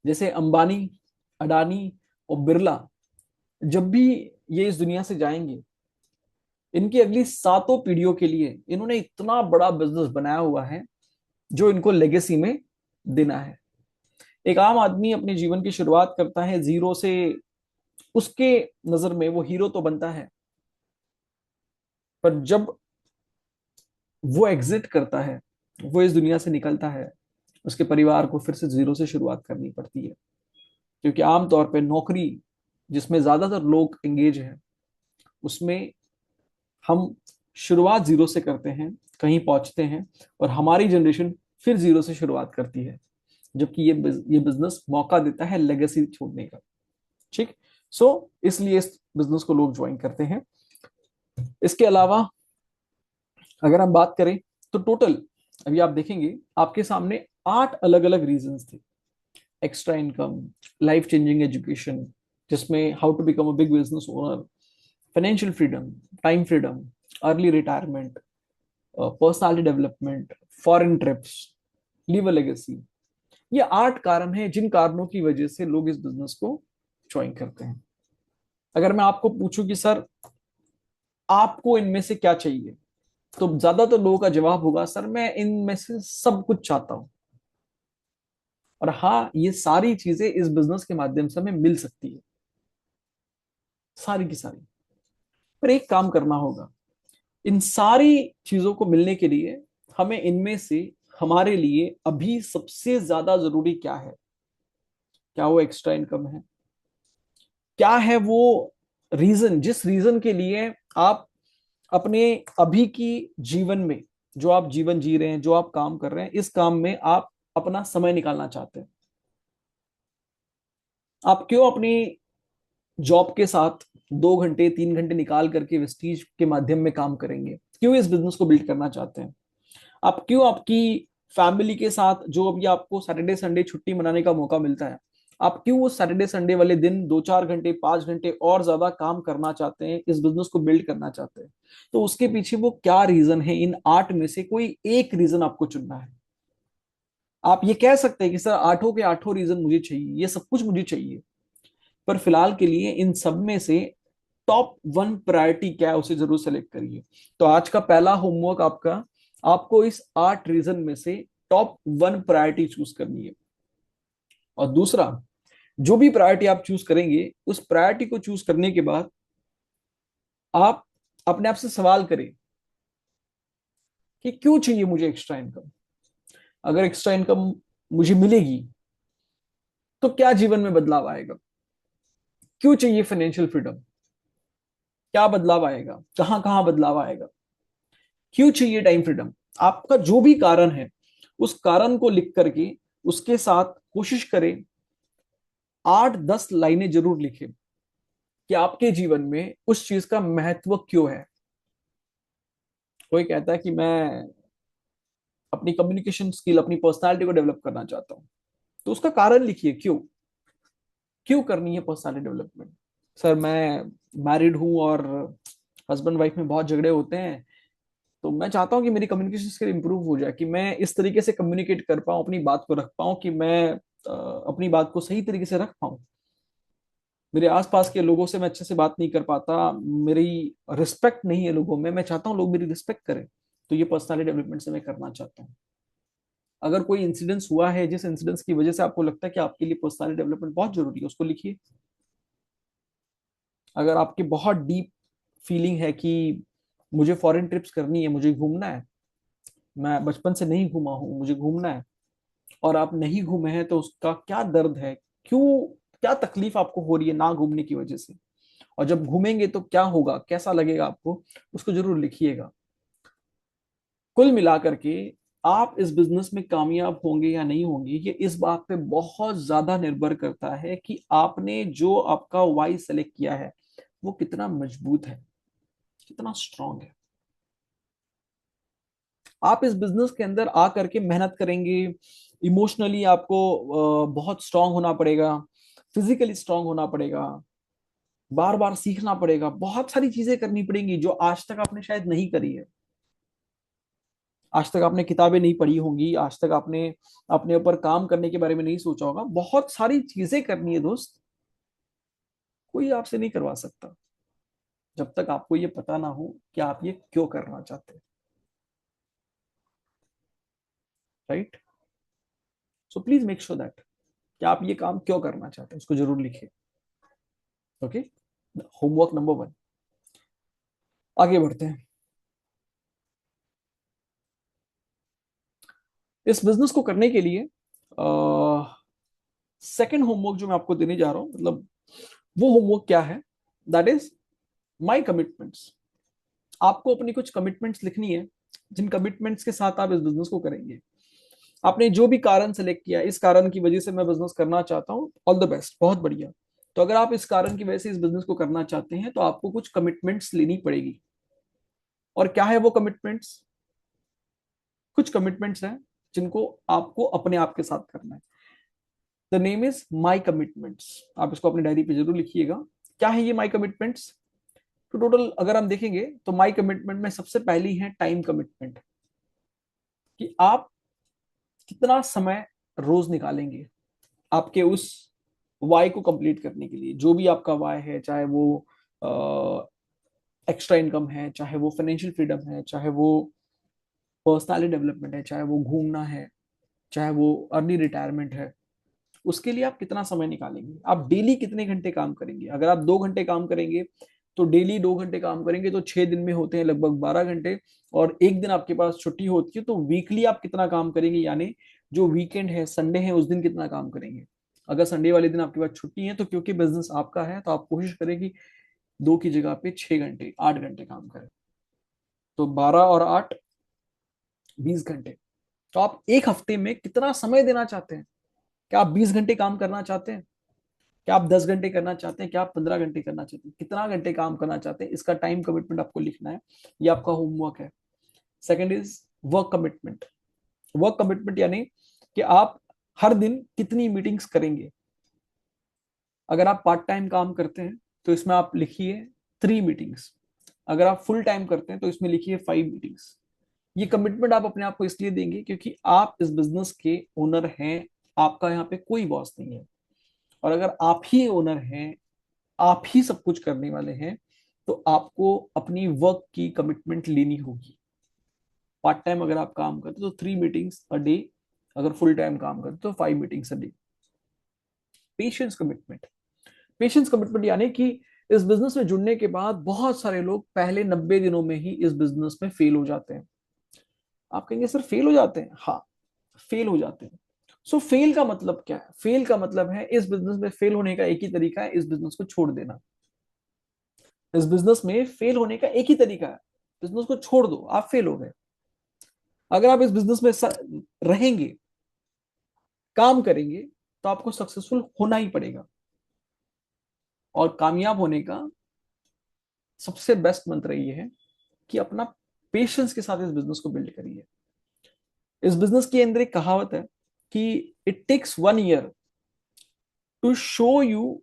जैसे अंबानी, अडानी और बिरला, जब भी ये इस दुनिया से जाएंगे, इनकी अगली 7 पीढ़ियों के लिए इन्होंने इतना बड़ा बिजनेस बनाया हुआ है जो इनको लेगेसी में देना है। एक आम आदमी अपने जीवन की शुरुआत करता है जीरो से, उसके नजर में वो हीरो तो बनता है, पर जब वो एग्जिट करता है, वो इस दुनिया से निकलता है, उसके परिवार को फिर से जीरो से शुरुआत करनी पड़ती है। क्योंकि आमतौर पे नौकरी जिसमें ज्यादातर लोग एंगेज हैं, उसमें हम शुरुआत जीरो से करते हैं, कहीं पहुंचते हैं, और हमारी जनरेशन फिर जीरो से शुरुआत करती है, जबकि ये बिजनेस मौका देता है लेगेसी छोड़ने का। ठीक। सो इसलिए इस बिजनेस को लोग ज्वाइन करते हैं। इसके अलावा अगर हम बात करें तो टोटल अभी आप देखेंगे आपके सामने 8 अलग अलग रीजंस थे। Extra income, life changing education जिसमें how to become a big business owner, financial freedom, time freedom, early retirement, personality development, foreign trips, leave a legacy. ये 8 कारण हैं जिन कारणों की वजह से लोग इस बिजनेस को ज्वाइन करते हैं। अगर मैं आपको पूछूं कि सर आपको इनमें से क्या चाहिए, तो ज्यादातर लोगों का जवाब होगा सर मैं इनमें से सब कुछ चाहता हूं। और हाँ, ये सारी चीजें इस बिजनेस के माध्यम से हमें मिल सकती है, सारी की सारी। पर एक काम करना होगा, इन सारी चीजों को मिलने के लिए हमें इनमें से हमारे लिए अभी सबसे ज्यादा जरूरी क्या है? क्या वो एक्स्ट्रा इनकम है? क्या है वो रीजन जिस रीजन के लिए आप अपने अभी की जीवन में, जो आप जीवन जी रहे हैं, जो आप काम कर रहे हैं, इस काम में आप अपना समय निकालना चाहते हैं? आप क्यों अपनी जॉब के साथ 2 घंटे 3 घंटे निकाल करके वेस्टीज के माध्यम में काम करेंगे? क्यों इस बिजनेस को बिल्ड करना चाहते हैं? आप क्यों आपकी फैमिली के साथ जो अभी आपको सैटरडे संडे छुट्टी मनाने का मौका मिलता है, आप क्यों वो सैटरडे संडे वाले दिन 2 4 घंटे 5 घंटे और ज्यादा काम करना चाहते हैं, इस बिजनेस को बिल्ड करना चाहते हैं? तो उसके पीछे वो क्या रीजन है? इन 8 में से कोई एक रीजन आपको चुनना है। आप ये कह सकते हैं कि सर 8 के 8 रीजन मुझे चाहिए, ये सब कुछ मुझे चाहिए, पर फिलहाल के लिए इन सब में से टॉप 1 प्रायोरिटी क्या है उसे जरूर सेलेक्ट करिए। तो आज का पहला होमवर्क आपका, आपको इस 8 रीजन में से टॉप 1 प्रायोरिटी चूज करनी है। और दूसरा, जो भी प्रायोरिटी आप चूज करेंगे, उस प्रायोरिटी को चूज करने के बाद आप अपने आप से सवाल करें कि क्यों चाहिए मुझे एक्स्ट्रा इनकम? अगर एक्स्ट्रा इनकम मुझे मिलेगी तो क्या जीवन में बदलाव आएगा? क्यों चाहिए फाइनेंशियल फ्रीडम? क्या बदलाव आएगा, कहां कहां बदलाव आएगा? क्यों चाहिए टाइम फ्रीडम? आपका जो भी कारण है, उस कारण को लिख करके उसके साथ कोशिश करें 8 10 लाइनें जरूर लिखें कि आपके जीवन में उस चीज का महत्व क्यों है। कोई कहता है कि मैं अपनी कम्युनिकेशन स्किल, अपनी पर्सनालिटी को डेवलप करना चाहता हूँ। तो उसका कारण लिखिए, क्यों क्यों करनी है पर्सनालिटी डेवलपमेंट। सर मैं मैरिड हूँ और हस्बैंड वाइफ में बहुत झगड़े होते हैं, तो मैं चाहता हूँ कि मेरी कम्युनिकेशन स्किल इंप्रूव हो जाए, कि मैं इस तरीके से कम्युनिकेट कर पाऊँ, अपनी बात को रख पाऊँ, कि मैं अपनी बात को सही तरीके से रख पाऊँ। मेरे आसपास के लोगों से मैं अच्छे से बात नहीं कर पाता, मेरी रिस्पेक्ट नहीं है लोगों में, मैं चाहता हूँ लोग मेरी रिस्पेक्ट करें। तो ये पर्सनालिटी डेवलपमेंट से मैं करना चाहता हूँ। अगर कोई इंसिडेंस हुआ है जिस इंसिडेंस की वजह से आपको लगता है कि आपके लिए पर्सनालिटी डेवलपमेंट बहुत जरूरी है, उसको लिखिए। अगर आपकी बहुत डीप फीलिंग है कि मुझे फॉरेन ट्रिप्स करनी है, मुझे घूमना है, मैं बचपन से नहीं घूमा हूँ, मुझे घूमना है, और आप नहीं घूमे हैं, तो उसका क्या दर्द है, क्यों, क्या तकलीफ आपको हो रही है ना घूमने की वजह से, और जब घूमेंगे तो क्या होगा, कैसा लगेगा आपको, उसको जरूर लिखिएगा। कुल मिलाकर के आप इस बिजनेस में कामयाब होंगे या नहीं होंगे, ये इस बात पे बहुत ज्यादा निर्भर करता है कि आपने जो आपका वाई सेलेक्ट किया है वो कितना मजबूत है, कितना स्ट्रांग है। आप इस बिजनेस के अंदर आकर के मेहनत करेंगे, इमोशनली आपको बहुत स्ट्रांग होना पड़ेगा, फिजिकली स्ट्रांग होना पड़ेगा, बार बार सीखना पड़ेगा, बहुत सारी चीजें करनी पड़ेंगी जो आज तक आपने शायद नहीं करी है। आज तक आपने किताबें नहीं पढ़ी होंगी, आज तक आपने अपने ऊपर काम करने के बारे में नहीं सोचा होगा, बहुत सारी चीजें करनी है दोस्त। कोई आपसे नहीं करवा सकता जब तक आपको ये पता ना हो कि आप ये क्यों करना चाहते हैं। Right. So please make sure that कि आप ये काम क्यों करना चाहते हैं, उसको जरूर लिखिए। ओके। Homework number 1। आगे बढ़ते हैं। इस बिजनेस को करने के लिए सेकंड होमवर्क जो मैं आपको देने जा रहा हूं, मतलब वो होमवर्क क्या है, दैट इज माई कमिटमेंट्स। आपको अपनी कुछ कमिटमेंट्स लिखनी है, जिन कमिटमेंट्स के साथ आप इस बिजनेस को करेंगे। आपने जो भी कारण सेलेक्ट किया, इस कारण की वजह से मैं बिजनेस करना चाहता हूँ, ऑल द बेस्ट, बहुत बढ़िया। तो अगर आप इस कारण की वजह से इस बिजनेस को करना चाहते हैं तो आपको कुछ कमिटमेंट्स लेनी पड़ेगी। और क्या है वो कमिटमेंट्स? कुछ कमिटमेंट्स हैं जिनको आपको अपने आप के साथ करना है। The name is my commitments. आप इसको अपनी डायरी पे जरूर लिखिएगा। क्या है ये माई कमिटमेंट्स? तो टोटल अगर हम देखेंगे तो माई कमिटमेंट में सबसे पहली है टाइम कमिटमेंट, कि आप कितना समय रोज निकालेंगे आपके उस वाई को कंप्लीट करने के लिए। जो भी आपका वाई है, चाहे वो एक्स्ट्रा इनकम है, चाहे वो फाइनेंशियल फ्रीडम है, चाहे वो पर्सनालिटी डेवलपमेंट है, चाहे वो घूमना है, चाहे वो अर्ली रिटायरमेंट है, उसके लिए आप कितना समय निकालेंगे, आप डेली कितने घंटे काम करेंगे। अगर आप 2 घंटे काम करेंगे तो डेली 2 घंटे काम करेंगे तो 6 दिन में होते हैं लगभग 12 घंटे, और एक दिन आपके पास छुट्टी होती है, तो वीकली आप कितना काम करेंगे, यानी जो वीकेंड है, संडे है, उस दिन कितना काम करेंगे। अगर संडे वाले दिन आपके पास छुट्टी है तो क्योंकि बिजनेस आपका है तो आप कोशिश करें कि 2 की जगह पे 6 घंटे, 8 घंटे काम करें। तो 12 और 8, 20 घंटे। तो आप एक हफ्ते में कितना समय देना चाहते हैं? क्या आप 20 घंटे काम करना चाहते हैं? क्या आप 10 घंटे करना चाहते हैं? क्या आप 15 घंटे करना चाहते हैं? कितना घंटे काम करना चाहते हैं, इसका टाइम कमिटमेंट आपको लिखना है। ये आपका होमवर्क है। Second is work commitment. Work commitment यानी कि आप हर दिन कितनी मीटिंग्स करेंगे। अगर आप पार्ट टाइम काम करते हैं तो इसमें आप लिखिए 3 मीटिंग्स। अगर आप फुल टाइम करते हैं तो इसमें लिखिए 5 मीटिंग्स। ये कमिटमेंट आप अपने आप को इसलिए देंगे क्योंकि आप इस बिजनेस के ओनर हैं, आपका यहाँ पे कोई बॉस नहीं है। और अगर आप ही ओनर हैं, आप ही सब कुछ करने वाले हैं, तो आपको अपनी वर्क की कमिटमेंट लेनी होगी। पार्ट टाइम अगर आप काम करते तो 3 मीटिंग्स अ डे, अगर फुल टाइम काम करते तो 5 meetings a day. Patience commitment. Patience commitment यानी कि इस बिजनेस में जुड़ने के बाद बहुत सारे लोग पहले 90 दिनों में ही इस बिजनेस में फेल हो जाते हैं। आप कहेंगे सर फेल हो जाते हैं? हाँ, फेल हो जाते हैं। सो फेल का मतलब क्या है? फेल का मतलब है इस बिजनेस में फेल होने का एक ही तरीका है, इस बिजनेस को छोड़ देना। इस बिजनेस में फेल होने का एक ही तरीका है, बिजनेस को छोड़ दो, आप फेल हो गए। अगर आप इस बिजनेस में रहेंगे, काम करेंगे, तो आपको सक्सेसफुल होना ही पड़ेगा। और कामयाब होने का सबसे बेस्ट मंत्र ये है कि अपना पेशेंस के साथ इस बिजनेस को बिल्ड करिए। इस बिजनेस के अंदर एक कहावत है कि it takes 1 year to show you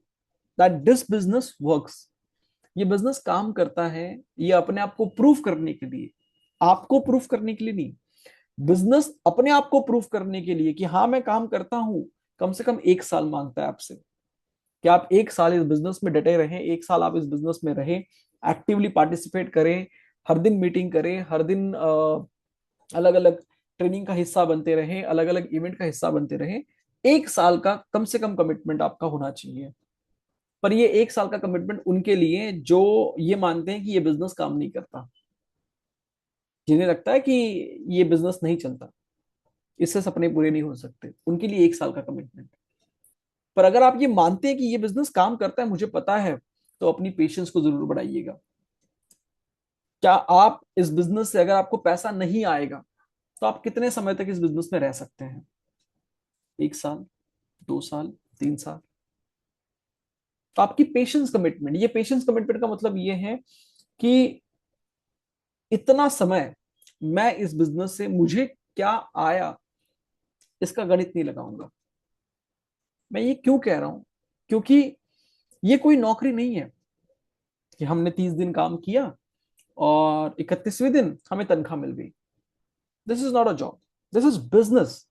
that this business works. ये बिजनेस काम करता है, ये अपने आप को प्रूफ करने के लिए, आपको प्रूफ करने के लिए नहीं, बिजनेस अपने आप को प्रूफ करने के लिए कि हाँ मैं काम करता हूं, कम से कम 1 साल मांगता है आपसे कि आप 1 साल इस बिजनेस में डटे रहें, 1 साल आप इस बिजनेस में रहें, एक्टिवली पार्टिसिपेट करें, हर दिन मीटिंग करें, हर दिन अलग अलग ट्रेनिंग का हिस्सा बनते रहें, अलग अलग इवेंट का हिस्सा बनते रहें। 1 साल का कम से कम कमिटमेंट आपका होना चाहिए। पर ये 1 साल का कमिटमेंट उनके लिए जो ये मानते हैं कि ये बिजनेस काम नहीं करता, जिन्हें लगता है कि ये बिजनेस नहीं चलता, इससे सपने पूरे नहीं हो सकते, उनके लिए 1 साल का कमिटमेंट। पर अगर आप ये मानते हैं कि ये बिजनेस काम करता है, मुझे पता है, तो अपनी पेशेंस को जरूर बढ़ाइएगा। क्या आप इस बिजनेस से, अगर आपको पैसा नहीं आएगा, तो आप कितने समय तक इस बिजनेस में रह सकते हैं? 1 साल, 2 साल, 3 साल? तो आपकी पेशेंस कमिटमेंट, ये पेशेंस कमिटमेंट का मतलब ये है कि इतना समय मैं इस बिजनेस से मुझे क्या आया, इसका गणित नहीं लगाऊंगा। मैं ये क्यों कह रहा हूं? क्योंकि ये कोई नौकरी नहीं है कि हमने 30 दिन काम किया और 31वें दिन हमें तनख्वाह मिल गई। This is not a job, this is business.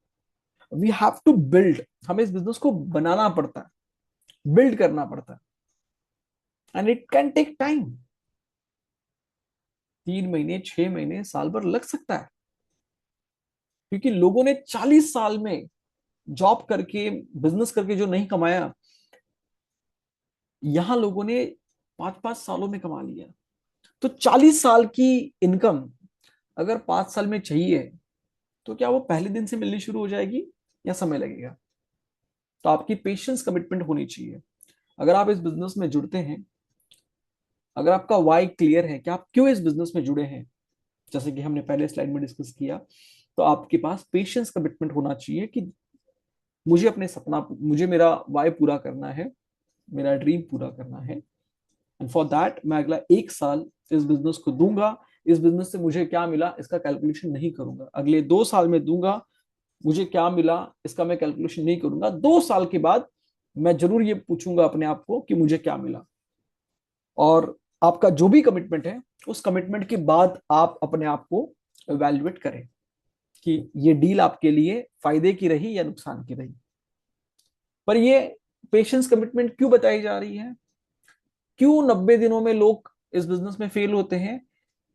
We have to build, हमें इस बिजनेस को बनाना पड़ता है, बिल्ड करना पड़ता है, and it can take time. 3 महीने, 6 महीने, साल भर लग सकता है, क्योंकि लोगों ने 40 साल में जॉब करके, बिजनेस करके जो नहीं कमाया, यहां लोगों ने 5-5 सालों में कमा लिया। तो 40 साल की इनकम अगर 5 साल में चाहिए, तो क्या वो पहले दिन से मिलनी शुरू हो जाएगी या समय लगेगा? तो आपकी पेशेंस कमिटमेंट होनी चाहिए। अगर आप इस बिजनेस में जुड़ते हैं, अगर आपका वाई क्लियर है कि आप क्यों इस बिजनेस में जुड़े हैं, जैसे कि हमने पहले स्लाइड में डिस्कस किया, तो आपके पास पेशेंस कमिटमेंट होना चाहिए कि मुझे अपने सपना, मुझे मेरा वाई पूरा करना है, मेरा ड्रीम पूरा करना है, एंड फॉर दैट मैं अगला 1 साल इस बिजनेस को दूंगा। इस बिजनेस से मुझे क्या मिला इसका कैलकुलेशन नहीं करूंगा, अगले 2 साल में दूंगा, मुझे क्या मिला इसका मैं कैलकुलेशन नहीं करूंगा, 2 साल के बाद मैं जरूर ये पूछूंगा अपने आप को कि मुझे क्या मिला। और आपका जो भी कमिटमेंट है, उस कमिटमेंट के बाद आप अपने आप को इवेल्युएट करें कि ये डील आपके लिए फायदे की रही या नुकसान की रही। पर ये पेशेंस कमिटमेंट क्यों बताई जा रही है? क्यों 90 दिनों में लोग इस बिजनेस में फेल होते हैं?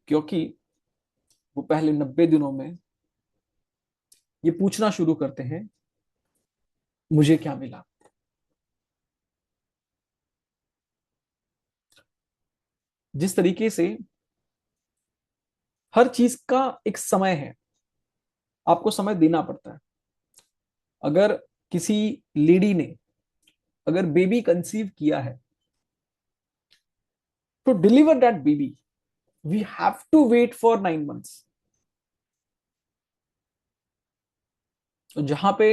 क्योंकि वो पहले 90 दिनों में ये पूछना शुरू करते हैं, मुझे क्या मिला। जिस तरीके से हर चीज का एक समय है, आपको समय देना पड़ता है। अगर किसी लेडी ने अगर बेबी कंसीव किया है, तो deliver that baby we have to wait for 9 months. तो जहां पे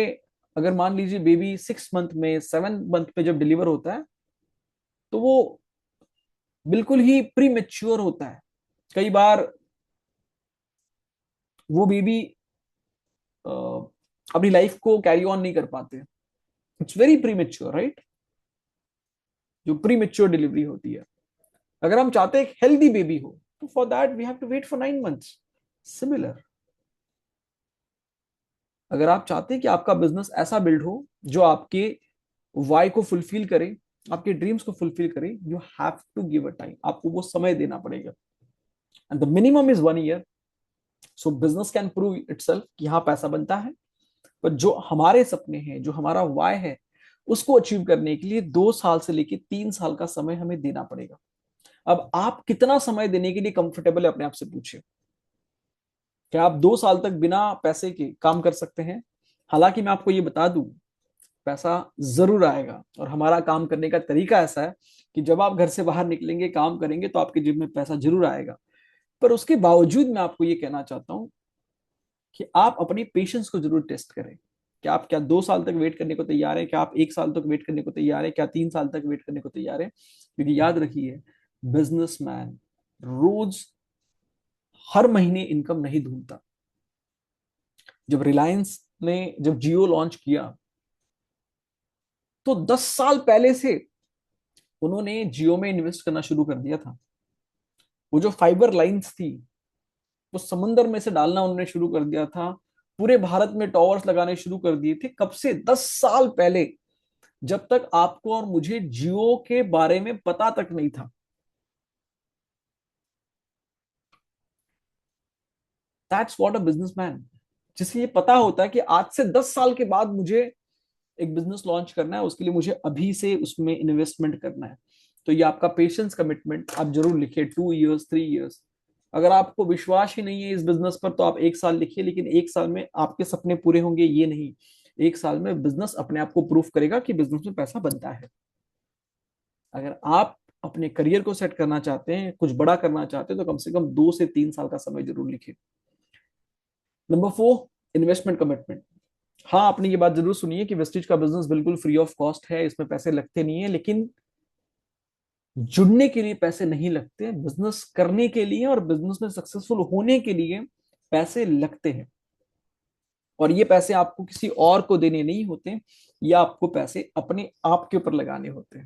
अगर मान लीजिए बेबी 6 मंथ में, 7 मंथ पे जब डिलीवर होता है, तो वो बिल्कुल ही प्री मेच्योर होता है। कई बार वो बेबी अपनी लाइफ को कैरी ऑन नहीं कर पाते। It's very pre mature, right? जो प्री मेच्योर डिलीवरी होती है, अगर हम चाहते हैं एक हेल्दी बेबी हो, तो for that we have to wait for 9 months. Similar, अगर आप चाहते हैं कि आपका बिजनेस ऐसा बिल्ड हो जो आपके वाई को फुलफिल करे, आपके ड्रीम्स को फुलफिल करे, you have to give a time, आपको वो समय देना पड़ेगा, and the minimum is 1 year। So business can prove itself कि हाँ पैसा बनता है। पर जो हमारे सपने हैं, जो हमारा वाई है, उसको अचीव करने के लिए 2 साल से लेकर 3 साल का समय हमें देना पड़ेगा। अब आप कितना समय देने के लिए कंफर्टेबल है, अपने आप से पूछिए। क्या आप 2 साल तक बिना पैसे के काम कर सकते हैं? हालांकि मैं आपको ये बता दूं, पैसा जरूर आएगा, और हमारा काम करने का तरीका ऐसा है कि जब आप घर से बाहर निकलेंगे, काम करेंगे, तो आपके जेब में पैसा जरूर आएगा। पर उसके बावजूद मैं आपको ये कहना चाहता हूं कि आप अपनी पेशेंस को जरूर टेस्ट करें। क्या आप, क्या 2 साल तक वेट करने को तैयार है? क्या आप 1 साल तक वेट करने को तैयार है? क्या 3 साल तक वेट करने को तैयार है? क्योंकि याद रखिए, बिजनेसमैन रोज, हर महीने इनकम नहीं ढूंढता। जब रिलायंस ने जब जियो लॉन्च किया, तो 10 साल पहले से उन्होंने जियो में इन्वेस्ट करना शुरू कर दिया था। वो जो फाइबर लाइंस थी, वो समंदर में से डालना उन्होंने शुरू कर दिया था। पूरे भारत में टॉवर्स लगाने शुरू कर दिए थे। कब से? 10 साल पहले, जब तक आपको और मुझे जियो के बारे में पता तक नहीं था। That's what a businessman. जिसे ये पता होता है कि आज से 10 साल के बाद मुझे एक बिजनेस लॉन्च करना है, उसके लिए मुझे अभी से उसमें इन्वेस्टमेंट करना है। तो ये आपका पेशेंस कमिटमेंट आप जरूर लिखिए, 2 इयर्स, 3 इयर्स। अगर आपको विश्वास ही नहीं है इस बिजनेस पर, तो आप 1 साल लिखिए, लेकिन 1 साल में आपके सपने पूरे होंगे ये नहीं। 1 साल में बिजनेस अपने आप को प्रूफ करेगा कि बिजनेस में पैसा बनता है। अगर आप अपने करियर को सेट करना चाहते हैं, कुछ बड़ा करना चाहते हैं, तो कम से कम 2 से 3 साल का समय जरूर लिखिए। Number 4, investment commitment. हाँ, आपने ये बात जरूर सुनी है कि वेस्टिज का बिजनेस बिल्कुल फ्री ऑफ कॉस्ट है, इसमें पैसे लगते नहीं है। लेकिन जुड़ने के लिए पैसे नहीं लगते, बिजनेस करने के लिए और बिजनेस में सक्सेसफुल होने के लिए पैसे लगते हैं। और ये पैसे आपको किसी और को देने नहीं होते, या आपको पैसे अपने आप के ऊपर लगाने होते हैं।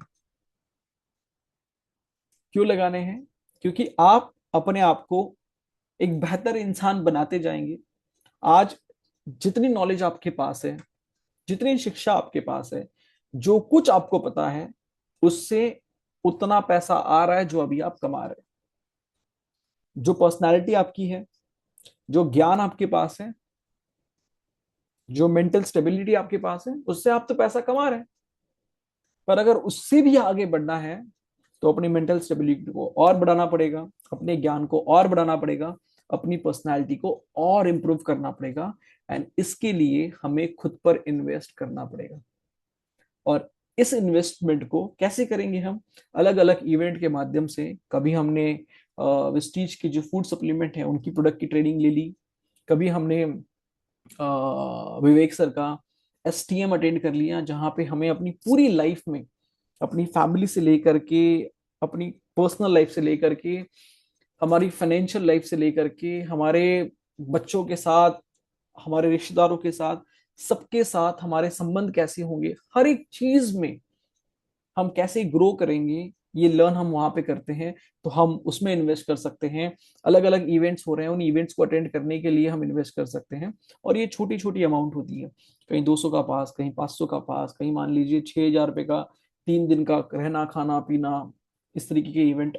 क्यों लगाने हैं? क्योंकि आप अपने आप को एक बेहतर इंसान बनाते जाएंगे। आज जितनी नॉलेज आपके पास है, जितनी शिक्षा आपके पास है, जो कुछ आपको पता है, उससे उतना पैसा आ रहा है जो अभी आप कमा रहे हैं। जो पर्सनालिटी आपकी है, जो ज्ञान आपके पास है, जो मेंटल स्टेबिलिटी आपके पास है, उससे आप तो पैसा कमा रहे हैं। पर अगर उससे भी आगे बढ़ना है, तो अपनी मेंटल स्टेबिलिटी को और बढ़ाना पड़ेगा, अपने ज्ञान को और बढ़ाना पड़ेगा, अपनी पर्सनालिटी को और इंप्रूव करना पड़ेगा। एंड इसके लिए हमें खुद पर इन्वेस्ट करना पड़ेगा। और इस इन्वेस्टमेंट को कैसे करेंगे हम? अलग अलग इवेंट के माध्यम से। कभी हमने विस्टीज की जो फूड सप्लीमेंट है उनकी प्रोडक्ट की ट्रेनिंग ले ली। कभी हमने विवेक सर का STM अटेंड कर लिया, जहाँ पे हमें अपनी पूरी लाइफ में, अपनी फैमिली से लेकर के, अपनी पर्सनल लाइफ से लेकर के, हमारी फाइनेंशियल लाइफ से लेकर के, हमारे बच्चों के साथ, हमारे रिश्तेदारों के साथ, सबके साथ हमारे संबंध कैसे होंगे, हर एक चीज में हम कैसे ग्रो करेंगे, ये लर्न हम वहां पे करते हैं। तो हम उसमें इन्वेस्ट कर सकते हैं। अलग अलग इवेंट्स हो रहे हैं, उन इवेंट्स को अटेंड करने के लिए हम इन्वेस्ट कर सकते हैं। और ये छोटी छोटी अमाउंट होती है, कहीं 200 का पास, कहीं 500 का पास, कहीं मान लीजिए 6,000 रुपए का 3 दिन का रहना खाना पीना, इस तरीके के इवेंट।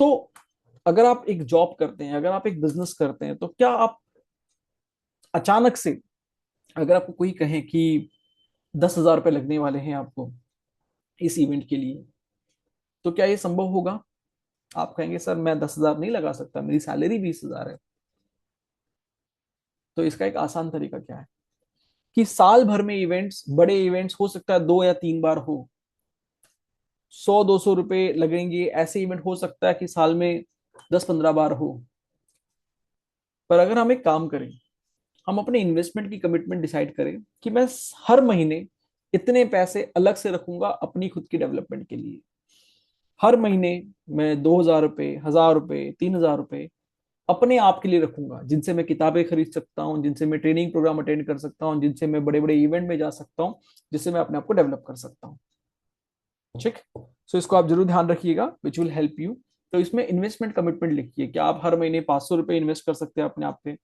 तो अगर आप एक जॉब करते हैं, अगर आप एक बिजनेस करते हैं, तो क्या आप अचानक से, अगर आपको कोई कहे कि 10,000 रुपये लगने वाले हैं आपको इस इवेंट के लिए, तो क्या ये संभव होगा? आप कहेंगे सर मैं 10,000 नहीं लगा सकता, मेरी सैलरी 20,000 है। तो इसका एक आसान तरीका क्या है कि साल भर में इवेंट्स, बड़े इवेंट्स हो सकता है 2 या 3 बार हो, 100-200 रुपए लगेंगे। ऐसे इवेंट हो सकता है कि साल में 10-15 बार हो। पर अगर हम एक काम करें, हम अपने इन्वेस्टमेंट की कमिटमेंट डिसाइड करें कि मैं हर महीने इतने पैसे अलग से रखूंगा अपनी खुद की डेवलपमेंट के लिए। हर महीने मैं 2,000 रुपये, 1,000 रुपये, 3,000 रुपये अपने आप के लिए रखूंगा, जिनसे मैं किताबें खरीद सकता हूँ, जिनसे मैं ट्रेनिंग प्रोग्राम अटेंड कर सकता हूँ, जिनसे मैं बड़े बड़े इवेंट में जा सकता हूँ, जिससे मैं अपने आप को डेवलप कर सकता हूँ। ठीक। सो इसको आप जरूर ध्यान रखिएगा, विच विल हेल्प यू। तो इसमें इन्वेस्टमेंट कमिटमेंट लिखिए कि आप हर महीने 500 रुपये इन्वेस्ट कर सकते हैं अपने आप पे,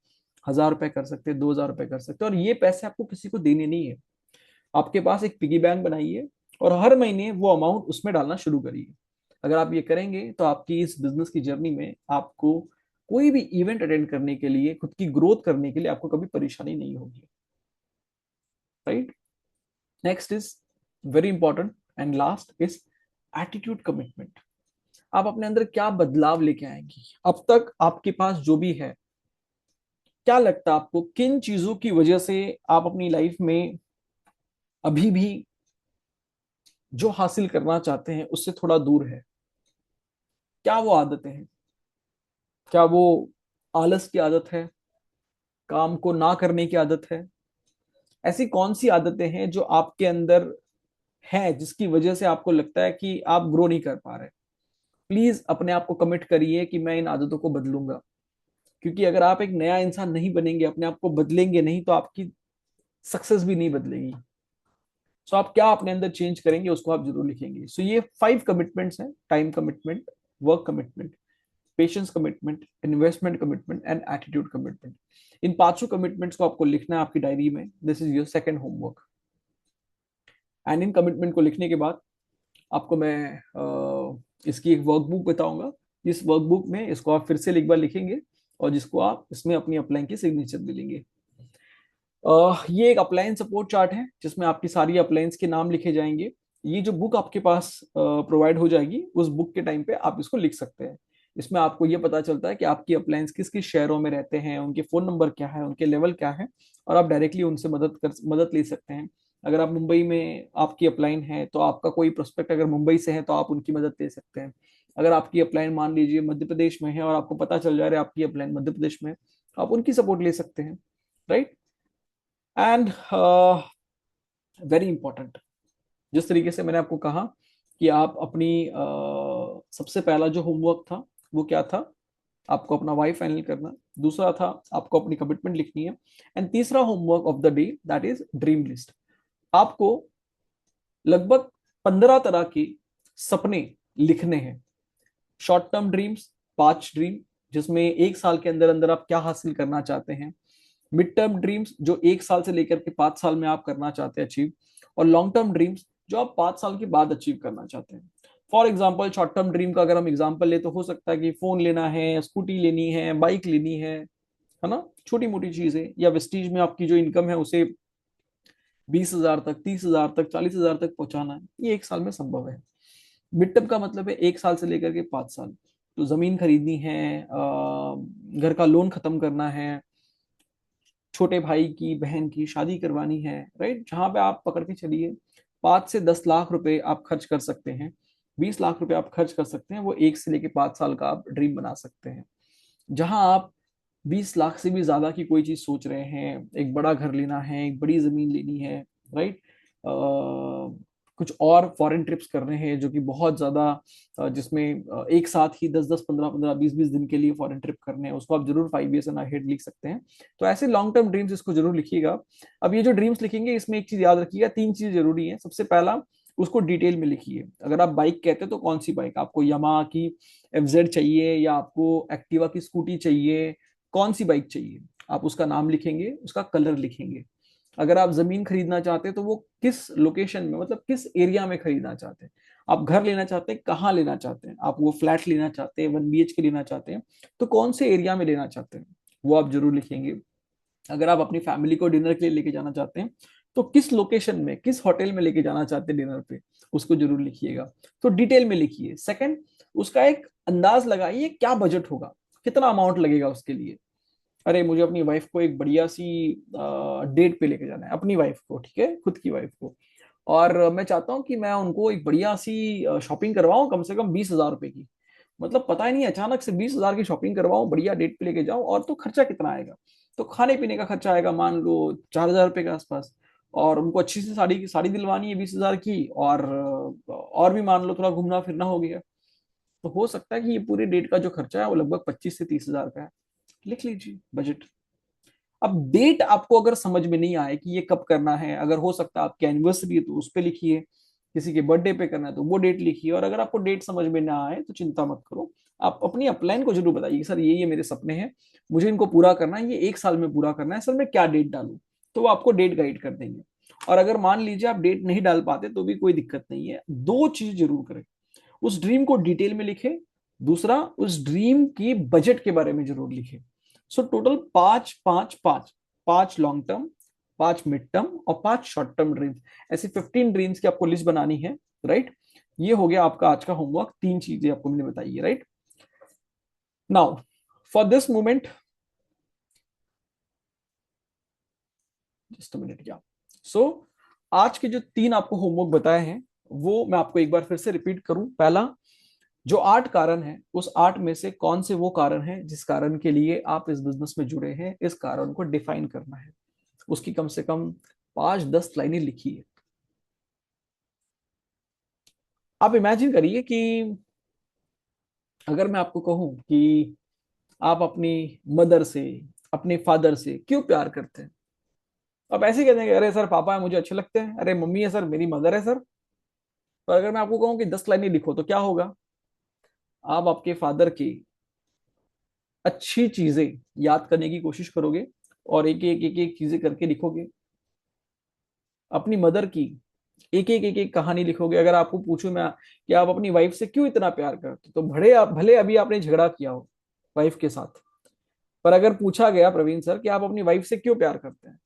1,000 रुपये कर सकते हैं, 2,000 रुपये कर सकते हैं। और ये पैसे आपको किसी को देने नहीं है। आपके पास एक पिगी बैंक बनाइए और हर महीने वो अमाउंट उसमें डालना शुरू करिए। अगर आप ये करेंगे, तो आपकी इस बिजनेस की जर्नी में आपको कोई भी इवेंट अटेंड करने के लिए, खुद की ग्रोथ करने के लिए आपको कभी परेशानी नहीं होगी। Right. Next is very important and last is attitude commitment. आप अपने अंदर क्या बदलाव लेके आएंगी? अब तक आपके पास जो भी है, क्या लगता है आपको किन चीजों की वजह से आप अपनी लाइफ में अभी भी जो हासिल करना चाहते हैं उससे थोड़ा दूर है? क्या वो आदतें हैं? क्या वो आलस की आदत है? काम को ना करने की आदत है? ऐसी कौन सी आदतें हैं जो आपके अंदर है, जिसकी वजह से आपको लगता है कि आप ग्रो नहीं कर पा रहे? प्लीज अपने आप को कमिट करिए कि मैं इन आदतों को बदलूंगा। क्योंकि अगर आप एक नया इंसान नहीं बनेंगे, अपने आप को बदलेंगे नहीं, तो आपकी सक्सेस भी नहीं बदलेगी। सो आप क्या अपने अंदर चेंज करेंगे उसको आप जरूर लिखेंगे। सो ये 5 कमिटमेंट्स हैं: time commitment, work commitment, patience commitment, investment commitment and attitude commitment. इन पांचों कमिटमेंट्स को आपको लिखना है आपकी डायरी में। This is your second homework. And इन कमिटमेंट को लिखने के बाद आपको मैं इसकी एक वर्कबुक बताऊंगा। इस वर्कबुक में इसको आप फिर से एक बार लिखेंगे, और जिसको आप इसमें अपनी अपलाइन की सिग्नेचर मिलेंगे। ये एक अपलाइन सपोर्ट चार्ट है जिसमें आपकी सारी अपलाइंस के नाम लिखे जाएंगे। ये जो बुक आपके पास प्रोवाइड हो जाएगी, उस बुक के टाइम पे आप इसको लिख सकते हैं। इसमें आपको ये पता चलता है कि आपकी अपलायंस किस किस शहरों में रहते हैं, उनके फोन नंबर क्या है, उनके लेवल क्या है, और आप डायरेक्टली उनसे मदद ले सकते हैं। अगर आप मुंबई में आपकी अपलाइन है तो आपका कोई प्रोस्पेक्ट अगर मुंबई से है तो आप उनकी मदद ले सकते हैं। अगर आपकी अपलाइन मान लीजिए मध्य प्रदेश में है और आपको पता चल जा रहा है आपकी अपलाइन मध्य प्रदेश में है, तो आप उनकी सपोर्ट ले सकते हैं। राइट। एंड वेरी इंपॉर्टेंट, जिस तरीके से मैंने आपको कहा कि आप अपनी सबसे पहला जो होमवर्क था वो क्या था, आपको अपना वाई फाइनल करना। दूसरा था आपको अपनी कमिटमेंट लिखनी है। एंड तीसरा homework of the day that is dream list. आपको लगभग 15 तरह के सपने लिखने हैं। शॉर्ट टर्म ड्रीम्स, 5 ड्रीम, जिसमें 1 साल के अंदर अंदर आप क्या हासिल करना चाहते हैं। मिड टर्म ड्रीम्स, जो 1 साल से लेकर के 5 साल में आप करना चाहते हैं अचीव। और लॉन्ग टर्म ड्रीम्स, जो आप 5 साल के बाद अचीव करना चाहते हैं। For example, short term dream का अगर हम एग्जाम्पल ले तो हो सकता है कि फोन लेना है, स्कूटी लेनी है, बाइक लेनी है ना, छोटी मोटी चीजें। या वेस्टीज में आपकी जो इनकम है उसे 20,000 तक, 30,000 तक, 40,000 तक पहुंचाना है, ये 1 साल में संभव है। मिड टर्म का मतलब है 1 साल से लेकर के 5 साल। तो जमीन खरीदनी है, घर का लोन खत्म करना है, छोटे भाई की बहन की शादी करवानी है। राइट। जहां पे आप पकड़ के चलिए 5 से 10 लाख रुपए आप खर्च कर सकते हैं, 20 लाख रुपए आप खर्च कर सकते हैं, वो 1 से लेके 5 साल का आप ड्रीम बना सकते हैं। जहां आप 20 लाख से भी ज्यादा की कोई चीज सोच रहे हैं, एक बड़ा घर लेना है, एक बड़ी जमीन लेनी है। राइट। कुछ और फॉरेन ट्रिप्स करने हैं जो कि बहुत ज्यादा जिसमें एक साथ ही 10-10, 15-15, 20-20 दिन के लिए फॉरेन ट्रिप करने हैं, उसको आप जरूर 5 years एंड अहेड लिख सकते हैं। तो ऐसे लॉन्ग टर्म ड्रीम्स इसको जरूर लिखिएगा। अब ये जो ड्रीम्स लिखेंगे इसमें एक चीज याद रखिएगा, 3 चीज जरूरी है। सबसे पहला, उसको डिटेल में लिखिए। अगर आप बाइक कहते हैं तो कौन सी बाइक आपको, यामाहा की एफजेड चाहिए या आपको एक्टिवा की स्कूटी चाहिए, कौन सी बाइक चाहिए, आप उसका नाम लिखेंगे, उसका कलर लिखेंगे। अगर आप जमीन खरीदना चाहते हैं तो वो किस लोकेशन में, मतलब किस एरिया में खरीदना चाहते हैं। आप घर लेना चाहते हैं, कहाँ लेना चाहते हैं, आप वो फ्लैट लेना चाहते हैं, 1 BHK लेना चाहते हैं, तो कौन से एरिया में लेना चाहते हैं, वो आप जरूर लिखेंगे। अगर आप अपनी फैमिली को डिनर के लिए लेके जाना चाहते हैं तो किस लोकेशन में, किस होटल में लेके जाना चाहते हैं डिनर पे, उसको जरूर लिखिएगा। तो डिटेल में लिखिए। सेकंड, उसका एक अंदाज लगाइए क्या बजट होगा, कितना अमाउंट लगेगा उसके लिए। अरे मुझे अपनी वाइफ को एक बढ़िया सी डेट पे लेके जाना है, अपनी वाइफ को, ठीक है, खुद की वाइफ को। और मैं चाहता हूँ कि मैं उनको एक बढ़िया सी शॉपिंग करवाऊं, कम से कम 20,000 रुपए की। मतलब पता ही नहीं, अचानक से 20,000 की शॉपिंग करवाऊं, बढ़िया डेट पे लेके जाऊं, और तो खर्चा कितना आएगा। तो खाने पीने का खर्चा आएगा मान लो 4,000 रुपए के आसपास। और उनको अच्छी सी साड़ी साड़ी दिलवानी है 20,000 की, और भी मान लो थोड़ा घूमना फिरना हो गया। तो हो सकता है कि ये पूरे डेट का जो खर्चा है वो लगभग 25 से 30 हजार का है। लिख लीजिए बजट। अब डेट आपको अगर समझ में नहीं आए कि ये कब करना है, अगर हो सकता है आपकी एनिवर्सरी है तो उस पर लिखिए, किसी के बर्थडे पे करना है तो वो डेट लिखिए। और अगर आपको डेट समझ में ना आए तो चिंता मत करो, आप अपनी अपलाइन को जरूर बताइए, सर ये मेरे सपने हैं, मुझे इनको पूरा करना है, ये 1 साल में पूरा करना है, सर मैं क्या डेट डालूं। तो वो आपको डेट गाइड कर देंगे। और अगर मान लीजिए आप डेट नहीं डाल पाते तो भी कोई दिक्कत नहीं है, 2 चीज जरूर करें। उस ड्रीम को डिटेल में लिखे, दूसरा उस ड्रीम की बजट के बारे में जरूर लिखे। So total 5 5 5, 5 long term, 5 mid term और 5 शॉर्ट टर्म ड्रीम्स, ऐसी 15 ड्रीम्स की आपको लिस्ट बनानी है। राइट। ये हो गया आपका आज का होमवर्क, 3 चीजें आपको मैंने बताई है। Right. Now for this moment, just minute, क्या सो आज के जो 3 आपको होमवर्क बताए हैं वो मैं आपको एक बार फिर से रिपीट करूं। पहला, जो 8 कारण है उस 8 में से कौन से वो कारण है जिस कारण के लिए आप इस बिजनेस में जुड़े हैं, इस कारण को डिफाइन करना है। उसकी कम से कम 5-10 लाइनें लिखिए। आप इमेजिन करिए कि अगर मैं आपको कहूं कि आप अपनी मदर से, अपने फादर से क्यों प्यार करते हैं? आप ऐसे ही कहते हैं कि अरे सर पापा है मुझे अच्छे लगते हैं, अरे मम्मी है सर मेरी मदर है सर। पर अगर मैं आपको कहूँ कि 10 लाइनें लिखो तो क्या होगा? आप आपके फादर की अच्छी चीजें याद करने की कोशिश करोगे और एक एक चीजें करके लिखोगे। अपनी मदर की एक एक कहानी लिखोगे। अगर आपको पूछूं मैं कि आप अपनी वाइफ से क्यों इतना प्यार करते हो, तो भले अभी आपने झगड़ा किया हो वाइफ के साथ, पर अगर पूछा गया प्रवीण सर कि आप अपनी वाइफ से क्यों प्यार करते हैं,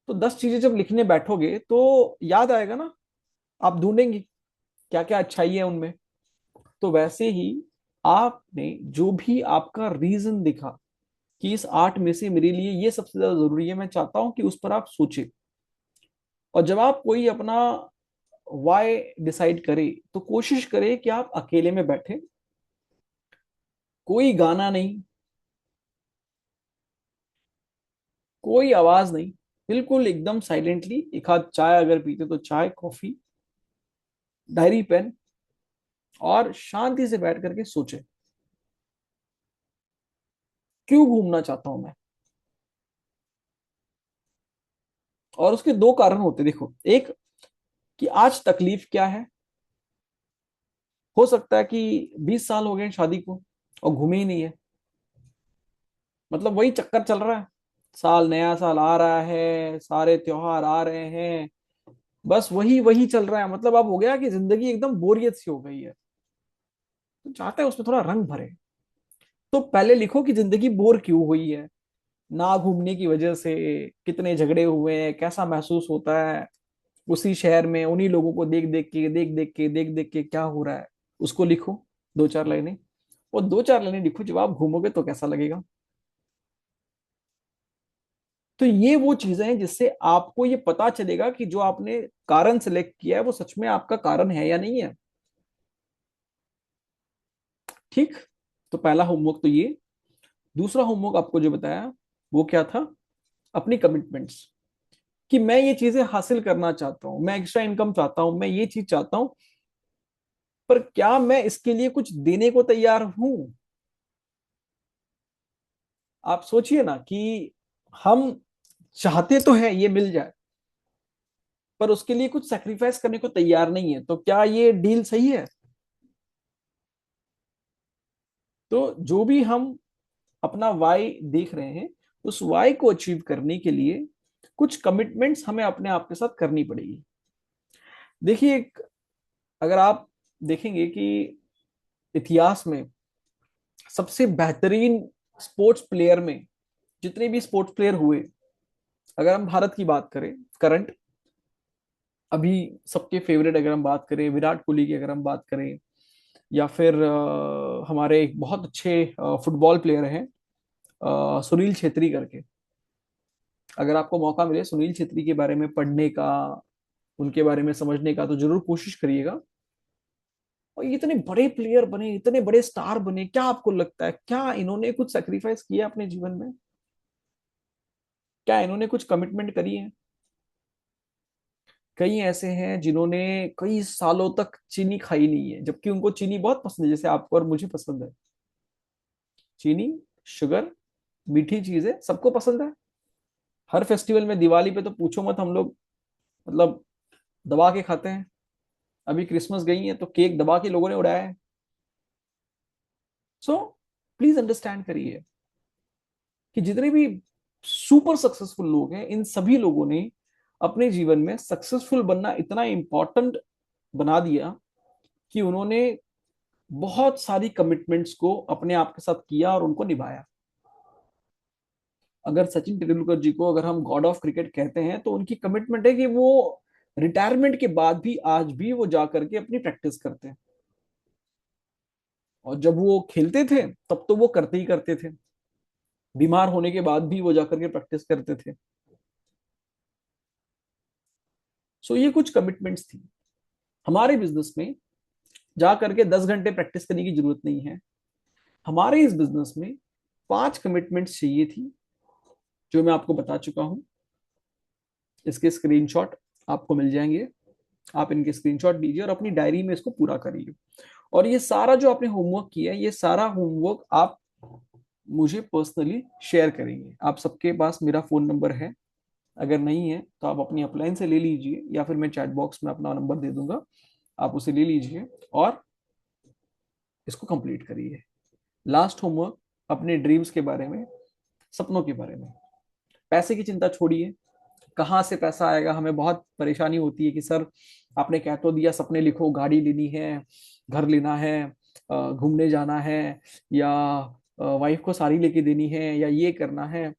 तो 10 चीजें जब लिखने बैठोगे तो याद आएगा ना। आप ढूंढेंगी क्या क्या अच्छाई है उनमें। तो वैसे ही आपने जो भी आपका रीजन दिखा कि इस 8 में से मेरे लिए ये सबसे ज्यादा जरूरी है, मैं चाहता हूं कि उस पर आप सोचे। और जब आप कोई अपना वाई डिसाइड करे तो कोशिश करे कि आप अकेले में बैठे, कोई गाना नहीं, कोई आवाज नहीं, बिल्कुल एकदम साइलेंटली एक आध चाय अगर पीते तो चाय कॉफी, डायरी पेन, और शांति से बैठ करके सोचे क्यों घूमना चाहता हूं मैं। और उसके दो कारण होते देखो, एक कि आज तकलीफ क्या है। हो सकता है कि 20 साल हो गए शादी को और घूमे ही नहीं है, मतलब वही चक्कर चल रहा है। साल नया साल आ रहा है, सारे त्योहार आ रहे हैं, बस वही वही चल रहा है। मतलब अब हो गया कि जिंदगी एकदम बोरियत सी हो गई है, तो चाहते हैं उसमें थोड़ा रंग भरे। तो पहले लिखो कि जिंदगी बोर क्यों हुई है, ना घूमने की वजह से कितने झगड़े हुए हैं, कैसा महसूस होता है उसी शहर में उन्हीं लोगों को देख देख के क्या हो रहा है, उसको लिखो 2 4 लाइनें। और 2 4 लाइनें लिखो जब आप घूमोगे तो कैसा लगेगा। तो ये वो चीजें हैं जिससे आपको ये पता चलेगा कि जो आपने कारण सिलेक्ट किया है वो सच में आपका कारण है या नहीं है। ठीक। तो पहला होमवर्क तो ये। दूसरा होमवर्क आपको जो बताया वो क्या था? अपनी कमिटमेंट्स, कि मैं ये चीजें हासिल करना चाहता हूं, मैं एक्स्ट्रा इनकम चाहता हूं, मैं ये चीज चाहता हूं, पर क्या मैं इसके लिए कुछ देने को तैयार हूं? आप सोचिए ना कि हम चाहते तो है ये मिल जाए, पर उसके लिए कुछ सेक्रीफाइस करने को तैयार नहीं है, तो क्या ये डील सही है? तो जो भी हम अपना वाई देख रहे हैं, उस वाई को अचीव करने के लिए कुछ कमिटमेंट्स हमें अपने आप के साथ करनी पड़ेगी। देखिए अगर आप देखेंगे कि इतिहास में सबसे बेहतरीन स्पोर्ट्स प्लेयर में, जितने भी स्पोर्ट्स प्लेयर हुए, अगर हम भारत की बात करें करंट, अभी सबके फेवरेट अगर हम बात करें विराट कोहली की, अगर हम बात करें, या फिर हमारे एक बहुत अच्छे फुटबॉल प्लेयर हैं सुनील छेत्री करके। अगर आपको मौका मिले सुनील छेत्री के बारे में पढ़ने का, उनके बारे में समझने का, तो जरूर कोशिश करिएगा। और ये इतने बड़े प्लेयर बने, इतने बड़े स्टार बने, क्या आपको लगता है क्या इन्होंने कुछ सेक्रीफाइस किया अपने जीवन में? क्या इन्होंने कुछ कमिटमेंट करी है? कई ऐसे हैं जिन्होंने कई सालों तक चीनी खाई नहीं है, जबकि उनको चीनी बहुत पसंद है, जैसे आपको और मुझे पसंद है चीनी, शुगर, मीठी चीजें सबको पसंद है। हर फेस्टिवल में, दिवाली पे तो पूछो मत, हम लोग मतलब दबा के खाते हैं। अभी क्रिसमस गई है तो केक दबा के लोगों ने उड़ाया है। सो प्लीज अंडरस्टैंड करिए कि जितने भी सुपर सक्सेसफुल लोग हैं, इन सभी लोगों ने अपने जीवन में सक्सेसफुल बनना इतना इंपॉर्टेंट बना दिया कि उन्होंने बहुत सारी कमिटमेंट्स को अपने आप के साथ किया और उनको निभाया। अगर सचिन तेंदुलकर जी को अगर हम गॉड ऑफ क्रिकेट कहते हैं, तो उनकी कमिटमेंट है कि वो रिटायरमेंट के बाद भी आज भी वो जा करके अपनी प्रैक्टिस करते हैं। और जब वो खेलते थे तब तो वो करते ही करते थे, बीमार होने के बाद भी वो जाकर के प्रैक्टिस करते थे। सो ये कुछ कमिटमेंट्स थी। हमारे बिजनेस में जा करके 10 घंटे प्रैक्टिस करने की जरूरत नहीं है। हमारे इस बिजनेस में 5 कमिटमेंट्स चाहिए थी, जो मैं आपको बता चुका हूं। इसके स्क्रीनशॉट आपको मिल जाएंगे। आप इनके स्क्रीनशॉट लीजिए और अपनी डायरी में इसको पूरा करिए। और ये सारा जो आपने होमवर्क किया है, ये सारा होमवर्क आप मुझे पर्सनली शेयर करेंगे। आप सबके पास मेरा फोन नंबर है, अगर नहीं है तो आप अपनी अपलाइन से ले लीजिए, या फिर मैं चैट बॉक्स में अपना नंबर दे दूंगा, आप उसे ले लीजिए और इसको कंप्लीट करिए। लास्ट होमवर्क, अपने ड्रीम्स के बारे में, सपनों के बारे में। पैसे की चिंता छोड़िए, कहाँ से पैसा आएगा हमें बहुत परेशानी होती है कि सर आपने कह तो दिया सपने लिखो, गाड़ी लेनी है, घर लेना है, घूमने जाना है, या वाइफ को साड़ी लेके देनी है, या ये करना है,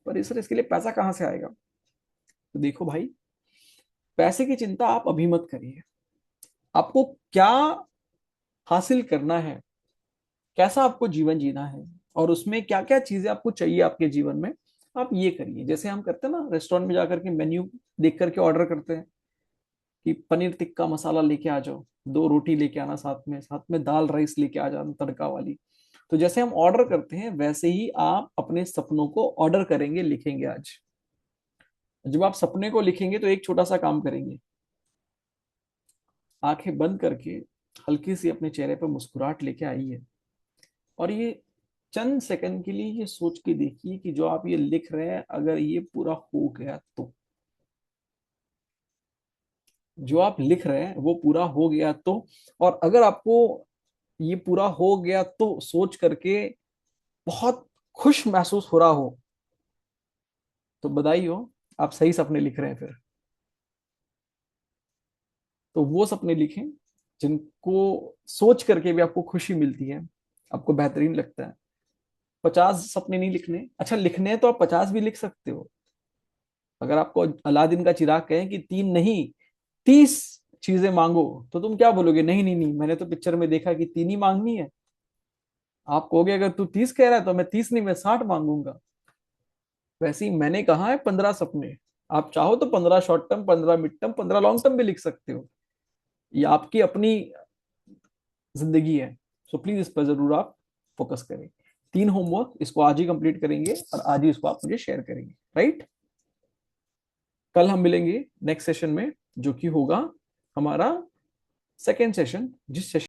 पर सर इसके लिए पैसा कहाँ से आएगा? तो देखो भाई, पैसे की चिंता आप अभी मत करिए। आपको क्या हासिल करना है, कैसा आपको जीवन जीना है, और उसमें क्या क्या चीजें आपको चाहिए आपके जीवन में, आप ये करिए। जैसे हम करते हैं ना, रेस्टोरेंट में जाकर के मेन्यू देख करके ऑर्डर करते हैं कि पनीर टिक्का मसाला लेके आ जाओ, 2 रोटी लेके आना, साथ में दाल राइस लेके आ जाना तड़का वाली। तो जैसे हम ऑर्डर करते हैं वैसे ही आप अपने सपनों को ऑर्डर करेंगे, लिखेंगे आज। जब आप सपने को लिखेंगे तो एक छोटा सा काम करेंगे, आंखें बंद करके हल्की सी अपने चेहरे पर मुस्कुराहट लेके आइए, और ये चंद सेकंड के लिए ये सोच के देखिए कि जो आप ये लिख रहे हैं अगर ये पूरा हो गया तो, जो आप लिख रहे हैं वो पूरा हो गया तो, और अगर आपको ये पूरा हो गया तो सोच करके बहुत खुश महसूस हो रहा हो, तो बधाई हो, आप सही सपने लिख रहे हैं फिर। तो वो सपने लिखें जिनको सोच करके भी आपको खुशी मिलती है, आपको बेहतरीन लगता है। 50 सपने नहीं लिखने, अच्छा लिखने हैं तो आप 50 भी लिख सकते हो। अगर आपको अलादीन का चिराग कहें कि 3 नहीं 30 चीजें मांगो, तो तुम क्या बोलोगे? नहीं नहीं नहीं, मैंने तो पिक्चर में देखा कि 3 ही मांगनी है। आप कहोगे अगर तू 30 कह रहा है तो मैं 30 नहीं, मैं 60 मांगूंगा। वैसे ही मैंने कहा है 15 सपने। आप चाहो तो 15 short term, 15 mid term, 15 long term भी लिख सकते हो। ये आपकी अपनी जिंदगी है। सो प्लीज इस पर जरूर आप फोकस करें। 3 होमवर्क, इसको आज ही कंप्लीट करेंगे और आज ही इसको आप मुझे शेयर करेंगे, राइट? कल हम मिलेंगे नेक्स्ट सेशन में, जो कि होगा हमारा सेकेंड सेशन, जिस सेशन